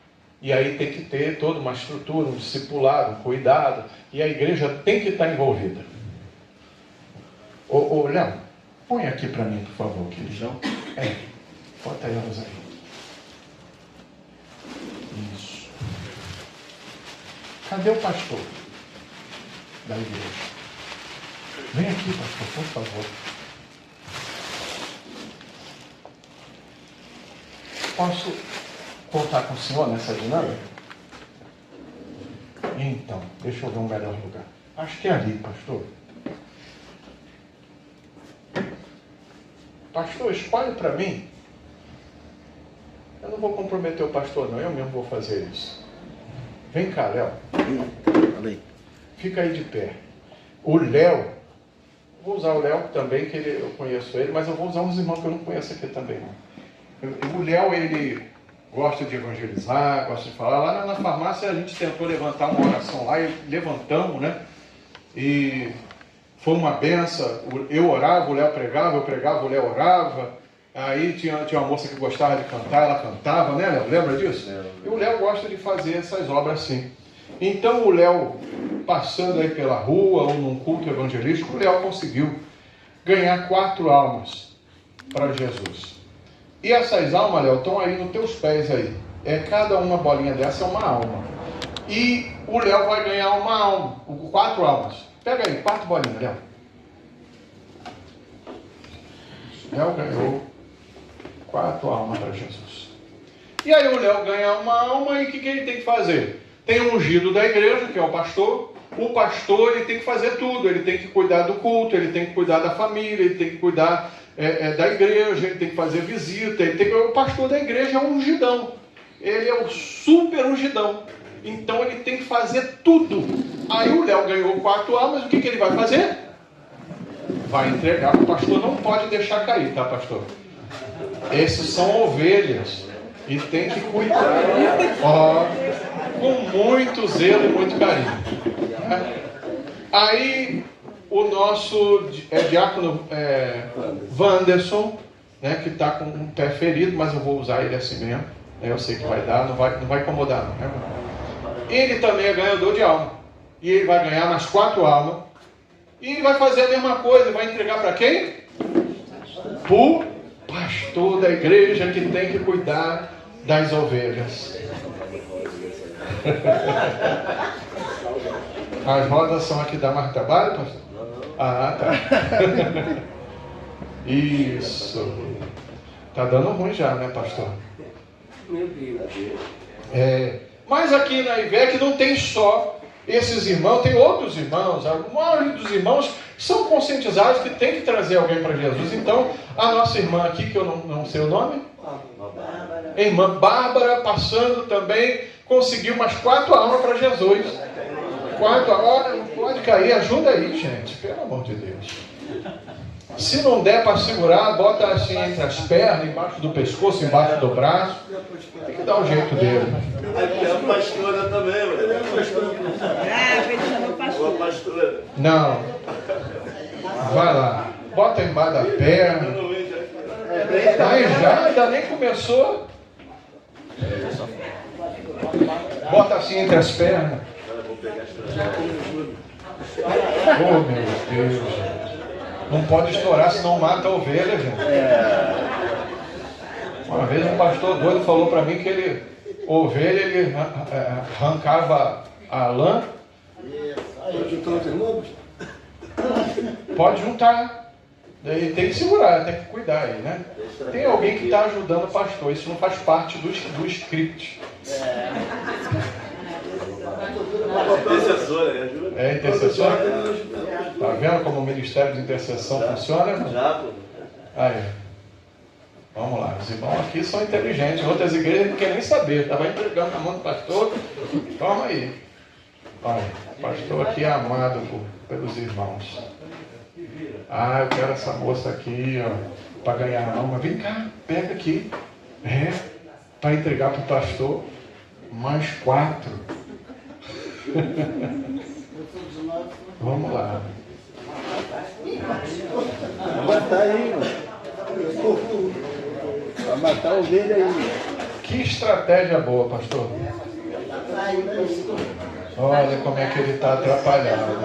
E aí tem que ter toda uma estrutura, um discipulado, um cuidado, e a igreja tem que estar envolvida. Ô Léo, põe aqui para mim, por favor, querido. Bota elas aí. Isso. Cadê o pastor da igreja? Vem aqui, pastor, por favor. Posso contar com o senhor nessa dinâmica? Então, deixa eu ver um melhor lugar. Acho que é ali, pastor. Pastor, escolhe para mim. Eu não vou comprometer o pastor, não. Eu mesmo vou fazer isso. Vem cá, Léo. Fica aí de pé. O Léo, vou usar o Léo também, que eu conheço ele, mas eu vou usar uns irmãos que eu não conheço aqui também, não. O Léo, ele gosta de evangelizar, gosta de falar. Lá na farmácia a gente tentou levantar uma oração lá e levantamos, né? E foi uma benção. Eu orava, o Léo pregava, eu pregava, o Léo orava. Aí tinha uma moça que gostava de cantar, ela cantava, né, Léo? Lembra disso? E o Léo gosta de fazer essas obras assim. Então o Léo, passando aí pela rua ou num culto evangelístico, o Léo conseguiu ganhar 4 almas para Jesus. E essas almas, Léo, estão aí nos teus pés aí. Cada uma bolinha dessa é uma alma. E o Léo vai ganhar uma alma, 4 almas. Pega aí, 4 bolinhas, Léo. Léo ganhou 4 almas para Jesus. E aí o Léo ganha uma alma e o que ele tem que fazer? Tem um ungido da igreja, que é o pastor. O pastor, ele tem que fazer tudo. Ele tem que cuidar do culto, ele tem que cuidar da família, ele tem que cuidar da igreja, ele tem que fazer visita. O pastor da igreja é um ungidão. Ele é o super ungidão. Então ele tem que fazer tudo. Aí o Léo ganhou 4 almas, o que ele vai fazer? Vai entregar. O pastor não pode deixar cair, tá, pastor? Esses são ovelhas. E tem que cuidar com muito zelo e muito carinho. Aí o nosso diácono Wanderson, né, que está com um pé ferido, mas eu vou usar ele assim mesmo. Eu sei que vai dar, não vai incomodar não. Né? Ele também é ganhador de alma. E ele vai ganhar mais 4 almas. E ele vai fazer a mesma coisa, vai entregar para quem? Para o pastor da igreja que tem que cuidar das ovelhas. As rodas são aqui da mais trabalho, pastor? Ah, tá. Isso. Tá dando ruim já, né, pastor? Meu Deus. Mas aqui na IVEC não tem só esses irmãos, tem outros irmãos. A maioria dos irmãos são conscientizados que tem que trazer alguém para Jesus. Então, a nossa irmã aqui, que eu não sei o nome, a irmã Bárbara, passando também, conseguiu umas 4 almas para Jesus. 4 almas, não pode cair, ajuda aí, gente, pelo amor de Deus. Se não der para segurar, bota assim entre as pernas, embaixo do pescoço, embaixo do braço. Tem que dar o jeito dele. Aqui é a pastora também, ué. Boa pastora. Não. Vai lá. Bota embaixo da perna. Aí já, ainda nem começou. Bota assim entre as pernas. Oh, meu Deus. Não pode estourar, senão mata a ovelha, gente. Uma vez um pastor doido falou para mim que ovelha, ele arrancava a lã. Pode juntar. Ele tem que segurar, tem que cuidar aí, né? Tem alguém que está ajudando o pastor. Isso não faz parte do script. Intercessora, ajuda. É intercessor? Tá vendo como o ministério de intercessão funciona? Já, pô. Aí. Vamos lá. Os irmãos aqui são inteligentes. Outras igrejas não querem nem saber. Estava entregando na mão do pastor. Toma aí. Olha, o pastor aqui é amado pelos irmãos. Ah, eu quero essa moça aqui, ó, para ganhar alma. Vem cá, pega aqui. Para entregar para o pastor. Mais 4. Vamos lá. Vai matar aí, mano. Vai matar a ovelha aí. Que estratégia boa, pastor. Olha como é que ele está atrapalhado.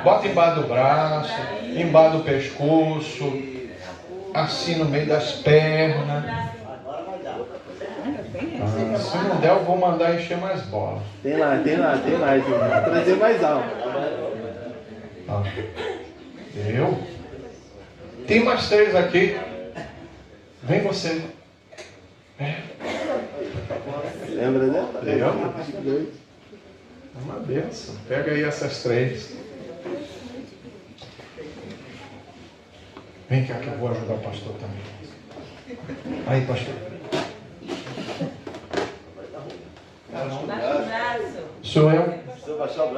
Bota embaixo do braço, embaixo do pescoço, assim no meio das pernas. Se não der, eu vou mandar encher mais bola. Tem lá. Vou trazer mais alto. Eu? Tem mais 3 aqui. Vem você. Lembra, né? Lembra? É uma benção. Pega aí essas 3. Vem cá que eu vou ajudar o pastor também. Aí, pastor. Sou eu.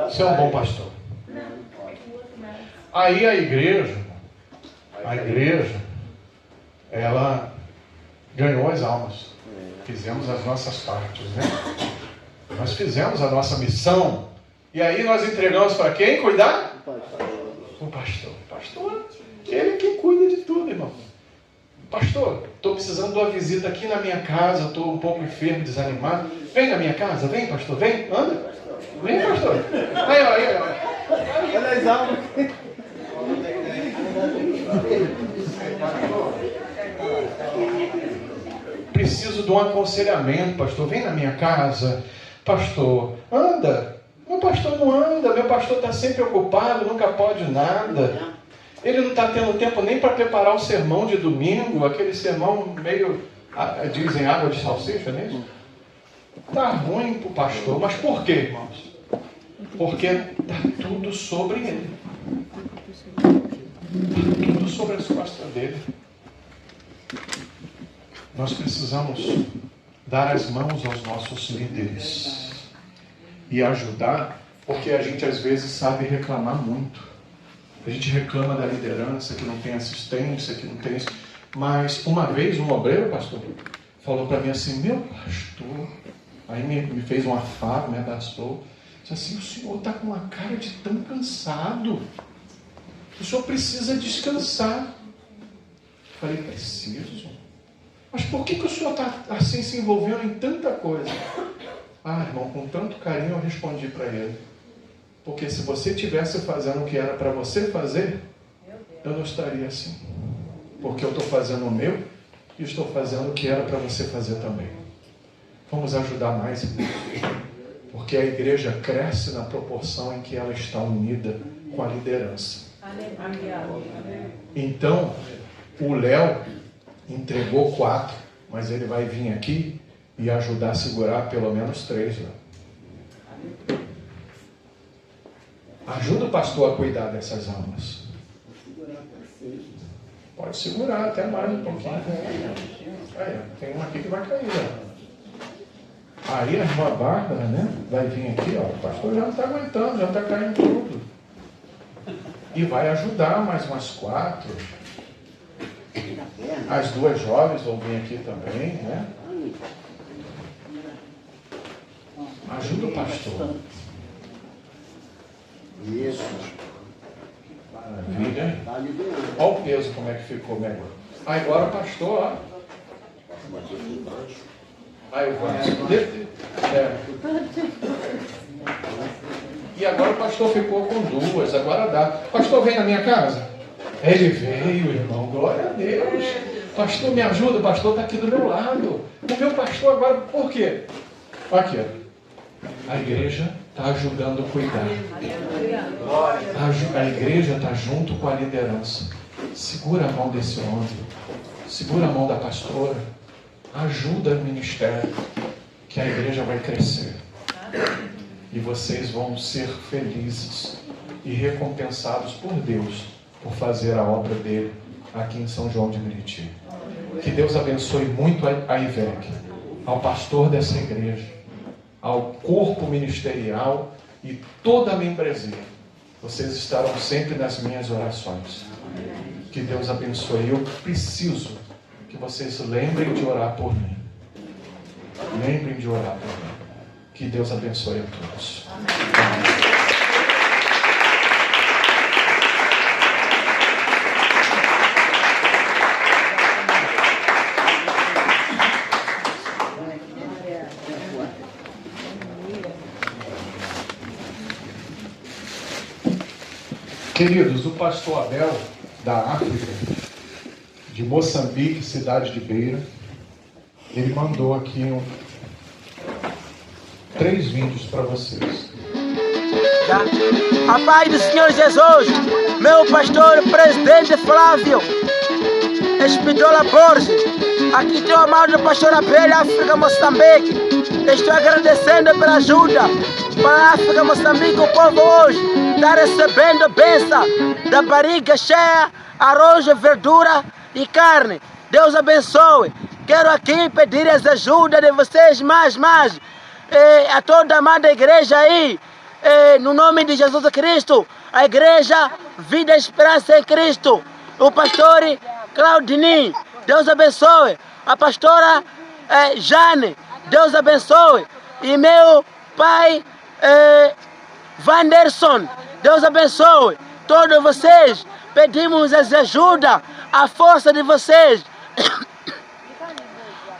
Você é um bom pastor. Aí a igreja, ela ganhou as almas. Fizemos as nossas partes, né? Nós fizemos a nossa missão. E aí nós entregamos para quem cuidar? O pastor. Pastor, ele é quem cuida de tudo, irmão. Pastor, estou precisando de uma visita aqui na minha casa, estou um pouco enfermo, desanimado. Vem na minha casa, vem, pastor, vem, anda. Vem, pastor. Aí. Olha as almas. Preciso de um aconselhamento, pastor. Vem na minha casa. Pastor, anda. Meu pastor não anda. Meu pastor está sempre ocupado, nunca pode nada. Ele não está tendo tempo nem para preparar o sermão de domingo. Aquele sermão meio, dizem, água de salsicha, não é isso? Está ruim para o pastor. Mas por quê, irmãos? Porque está tudo sobre ele. Está tudo sobre as costas dele. Nós precisamos dar as mãos aos nossos líderes e ajudar, porque a gente às vezes sabe reclamar muito. A gente reclama da liderança, que não tem assistência, que não tem isso. Mas uma vez um obreiro, pastor, falou para mim assim, meu pastor, aí me fez um afago, me abraçou, disse assim, o senhor está com uma cara de tão cansado. O senhor precisa descansar. Eu falei, preciso? Mas por que o senhor está assim se envolvendo em tanta coisa? Ah, irmão, com tanto carinho eu respondi para ele. Porque se você estivesse fazendo o que era para você fazer, eu não estaria assim. Porque eu estou fazendo o meu e estou fazendo o que era para você fazer também. Vamos ajudar mais, irmão. Porque a igreja cresce na proporção em que ela está unida com a liderança. Então, o Léo entregou 4, mas ele vai vir aqui e ajudar a segurar pelo menos 3 lá. Ajuda o pastor a cuidar dessas almas. Pode segurar até mais um pouquinho. Aí, tem um aqui que vai cair. Ó. Aí a irmã Bárbara, né, vai vir aqui, ó. O pastor já não está aguentando, já está caindo tudo. E vai ajudar mais umas 4. As 2 jovens vão vir aqui também, né? Ajuda o pastor. Isso. Maravilha, hein? Olha o peso como é que ficou melhor. Agora o pastor, ó. Aí o Vanso. E agora o pastor ficou com 2, agora dá. Pastor, vem na minha casa? Ele veio, irmão, glória a Deus. Pastor, me ajuda, o pastor está aqui do meu lado. O meu pastor agora, por quê? Aqui, ó. A igreja está ajudando a cuidar. A igreja está junto com a liderança. Segura a mão desse homem. Segura a mão da pastora. Ajuda o ministério. Que a igreja vai crescer. E vocês vão ser felizes e recompensados por Deus por fazer a obra dele aqui em São João de Meriti. Que Deus abençoe muito a IVEC, ao pastor dessa igreja, ao corpo ministerial e toda a membresia. Vocês estarão sempre nas minhas orações. Que Deus abençoe. Eu preciso que vocês lembrem de orar por mim. Lembrem de orar por mim. Que Deus abençoe a todos. Amém. Queridos, o pastor Abel, da África, de Moçambique, cidade de Beira, ele mandou aqui 3 vídeos para vocês. A paz do Senhor Jesus, meu pastor presidente Flávio Espidola Borges, aqui tem o amado pastor Abel, África, Moçambique. Estou agradecendo pela ajuda para a África, Moçambique. O povo hoje está recebendo a bênção da barriga cheia, arroz, verdura e carne. Deus abençoe. Quero aqui pedir as ajudas de vocês mais, a toda a amada igreja aí, no nome de Jesus Cristo, a igreja Vida e Esperança em Cristo, o pastor Claudini, Deus abençoe, a pastora Jane, Deus abençoe, e meu pai Wanderson, Deus abençoe, todos vocês, pedimos as ajudas, a força de vocês,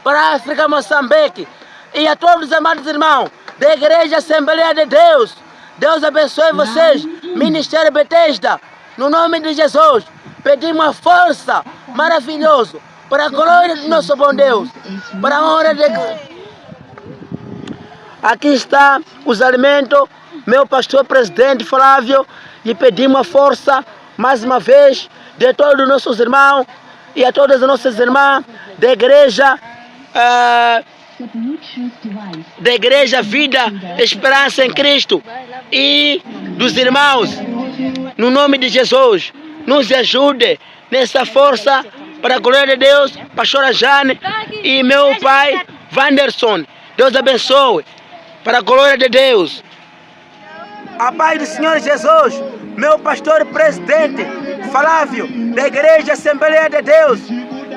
para a África, Moçambique, e a todos os amados irmãos da Igreja Assembleia de Deus. Deus abençoe vocês, Ministério Betesda, no nome de Jesus. Pedimos uma força maravilhosa para a glória do nosso bom Deus, para a honra de Deus. Aqui está os alimentos, meu pastor presidente Flávio, e pedimos a força, mais uma vez, de todos os nossos irmãos e a todas as nossas irmãs da Igreja Vida Esperança em Cristo e dos irmãos, no nome de Jesus, nos ajude nessa força para a glória de Deus, pastora Jane e meu pai Wanderson. Deus abençoe, para a glória de Deus. A paz do Senhor Jesus, meu pastor presidente Flávio, da Igreja Assembleia de Deus,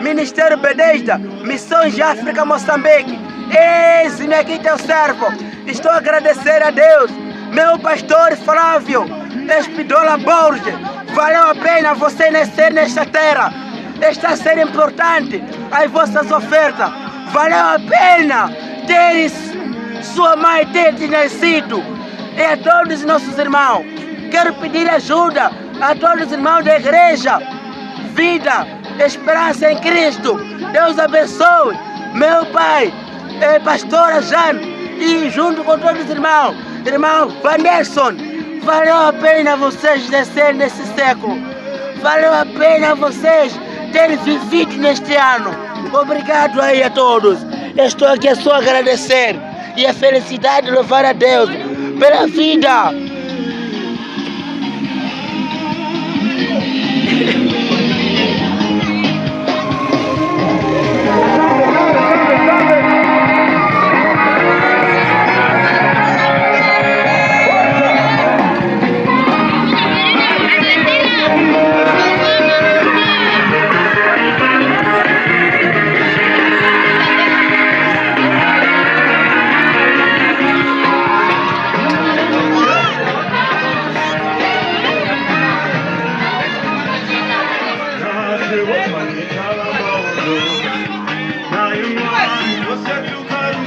Ministério Betesda, Missões de África, Moçambique. Eis-me aqui teu servo. Estou a agradecer a Deus, meu pastor Flávio Espidola Borges. Valeu a pena você nascer nesta terra. Está a ser importante as vossas ofertas. Valeu a pena ter sua mãe ter nascido. E a todos os nossos irmãos, quero pedir ajuda a todos os irmãos da Igreja Vida, Esperança em Cristo. Deus abençoe, meu pai, pastora Jane, e junto com todos os irmão Wanderson. Valeu a pena vocês nascerem nesse século. Valeu a pena vocês terem vivido neste ano. Obrigado aí a todos. Estou aqui só a agradecer e a felicidade de louvar a Deus pela vida.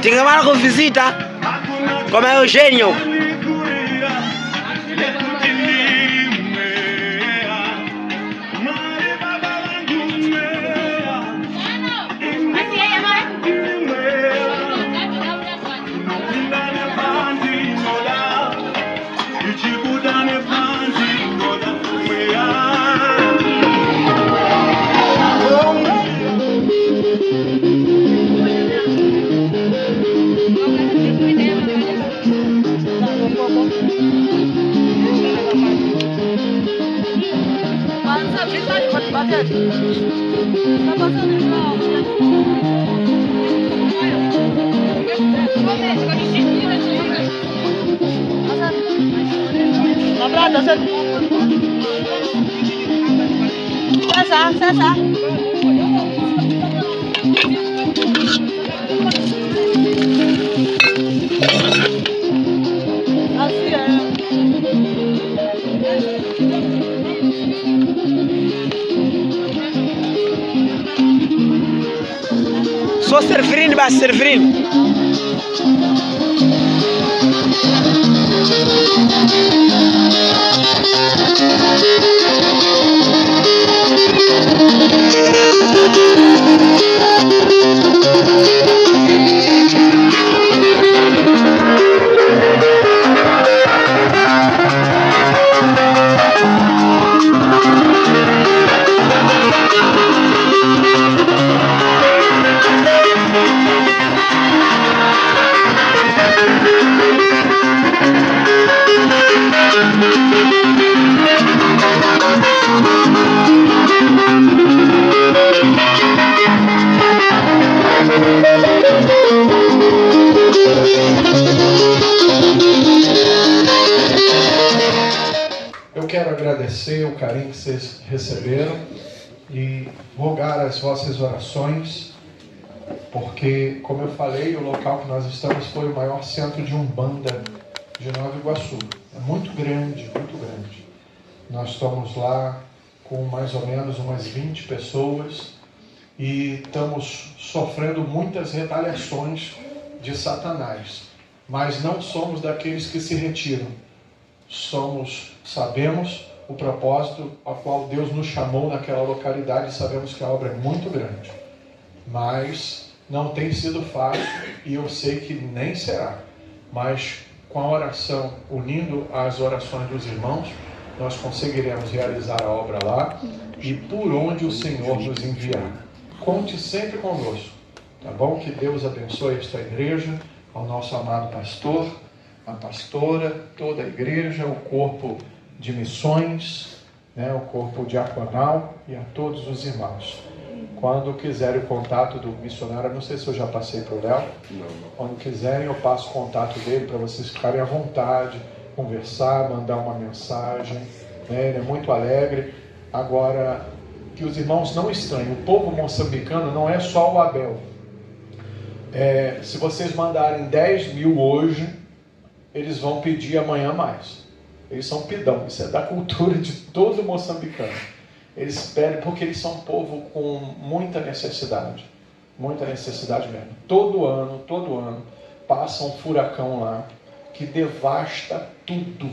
Tinha com visita, como é o Eugênio. Sasa. Só servindo, vai servindo. agradecer o carinho que vocês receberam e rogar as vossas orações, porque, como eu falei, o local que nós estamos foi o maior centro de Umbanda de Nova Iguaçu. É muito grande, muito grande. Nós estamos lá com mais ou menos umas 20 pessoas e estamos sofrendo muitas retaliações de Satanás. Mas não somos daqueles que se retiram. Sabemos o propósito ao qual Deus nos chamou naquela localidade e sabemos que a obra é muito grande. Mas não tem sido fácil e eu sei que nem será. Mas com a oração, unindo as orações dos irmãos, nós conseguiremos realizar a obra lá e por onde o Senhor nos enviar. Conte sempre conosco, tá bom? Que Deus abençoe esta igreja, ao nosso amado pastor, a pastora, toda a igreja, o corpo de missões, né, o corpo diaconal e a todos os irmãos. Quando quiserem o contato do missionário, não sei se eu já passei para o Léo, quando quiserem eu passo o contato dele para vocês ficarem à vontade, conversar, mandar uma mensagem, né, ele é muito alegre. Agora, que os irmãos não estranhem, o povo moçambicano não é só o Abel. Se vocês mandarem 10 mil hoje, eles vão pedir amanhã mais. Eles são pidão, isso é da cultura de todo moçambicano. Eles pedem porque eles são um povo com muita necessidade mesmo. Todo ano, passa um furacão lá que devasta tudo,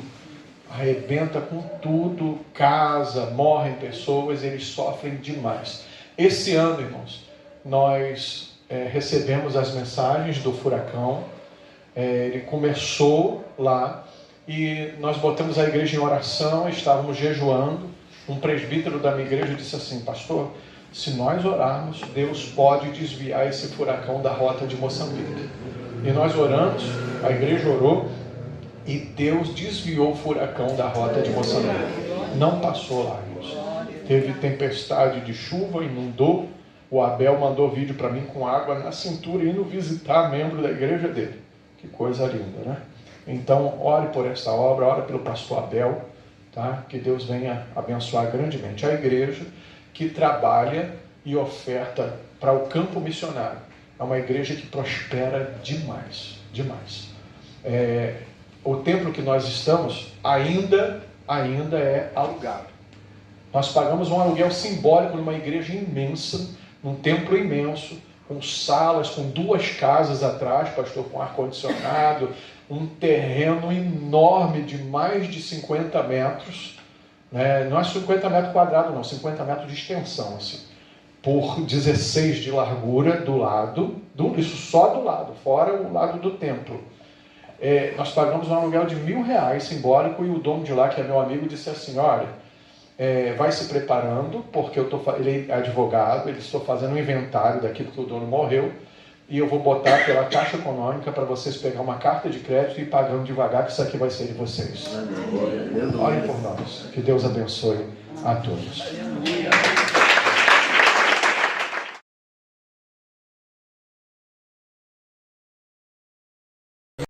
arrebenta com tudo, casa, morrem pessoas, eles sofrem demais. Esse ano, irmãos, nós recebemos as mensagens do furacão, ele começou lá e nós botamos a igreja em oração, estávamos jejuando. Um presbítero da minha igreja disse assim: pastor, se nós orarmos, Deus pode desviar esse furacão da rota de Moçambique. E nós oramos, a igreja orou e Deus desviou o furacão da rota de Moçambique. Não passou lá, irmãos. Teve tempestade de chuva, inundou. O Abel mandou vídeo para mim com água na cintura, indo visitar membro da igreja dele. Que coisa linda, né? Então, ore por esta obra, ore pelo pastor Abel, tá? Que Deus venha abençoar grandemente a igreja que trabalha e oferta para o campo missionário. É uma igreja que prospera demais, demais. O templo que nós estamos ainda é alugado. Nós pagamos um aluguel simbólico numa igreja imensa, num templo imenso, com salas, com 2 casas atrás, pastor, com ar-condicionado, um terreno enorme de mais de 50 metros, né? Não é 50 metros quadrados não, 50 metros de extensão, assim, por 16 de largura do lado, isso só do lado, fora o lado do templo. Nós pagamos um aluguel de R$1.000 simbólico, e o dono de lá, que é meu amigo, disse assim: olha, vai se preparando, porque ele é advogado, ele estou fazendo um inventário daquilo que o dono morreu, e eu vou botar pela Caixa Econômica para vocês pegar uma carta de crédito e ir pagando devagar, que isso aqui vai ser de vocês. Orem por nós. Que Deus abençoe a todos.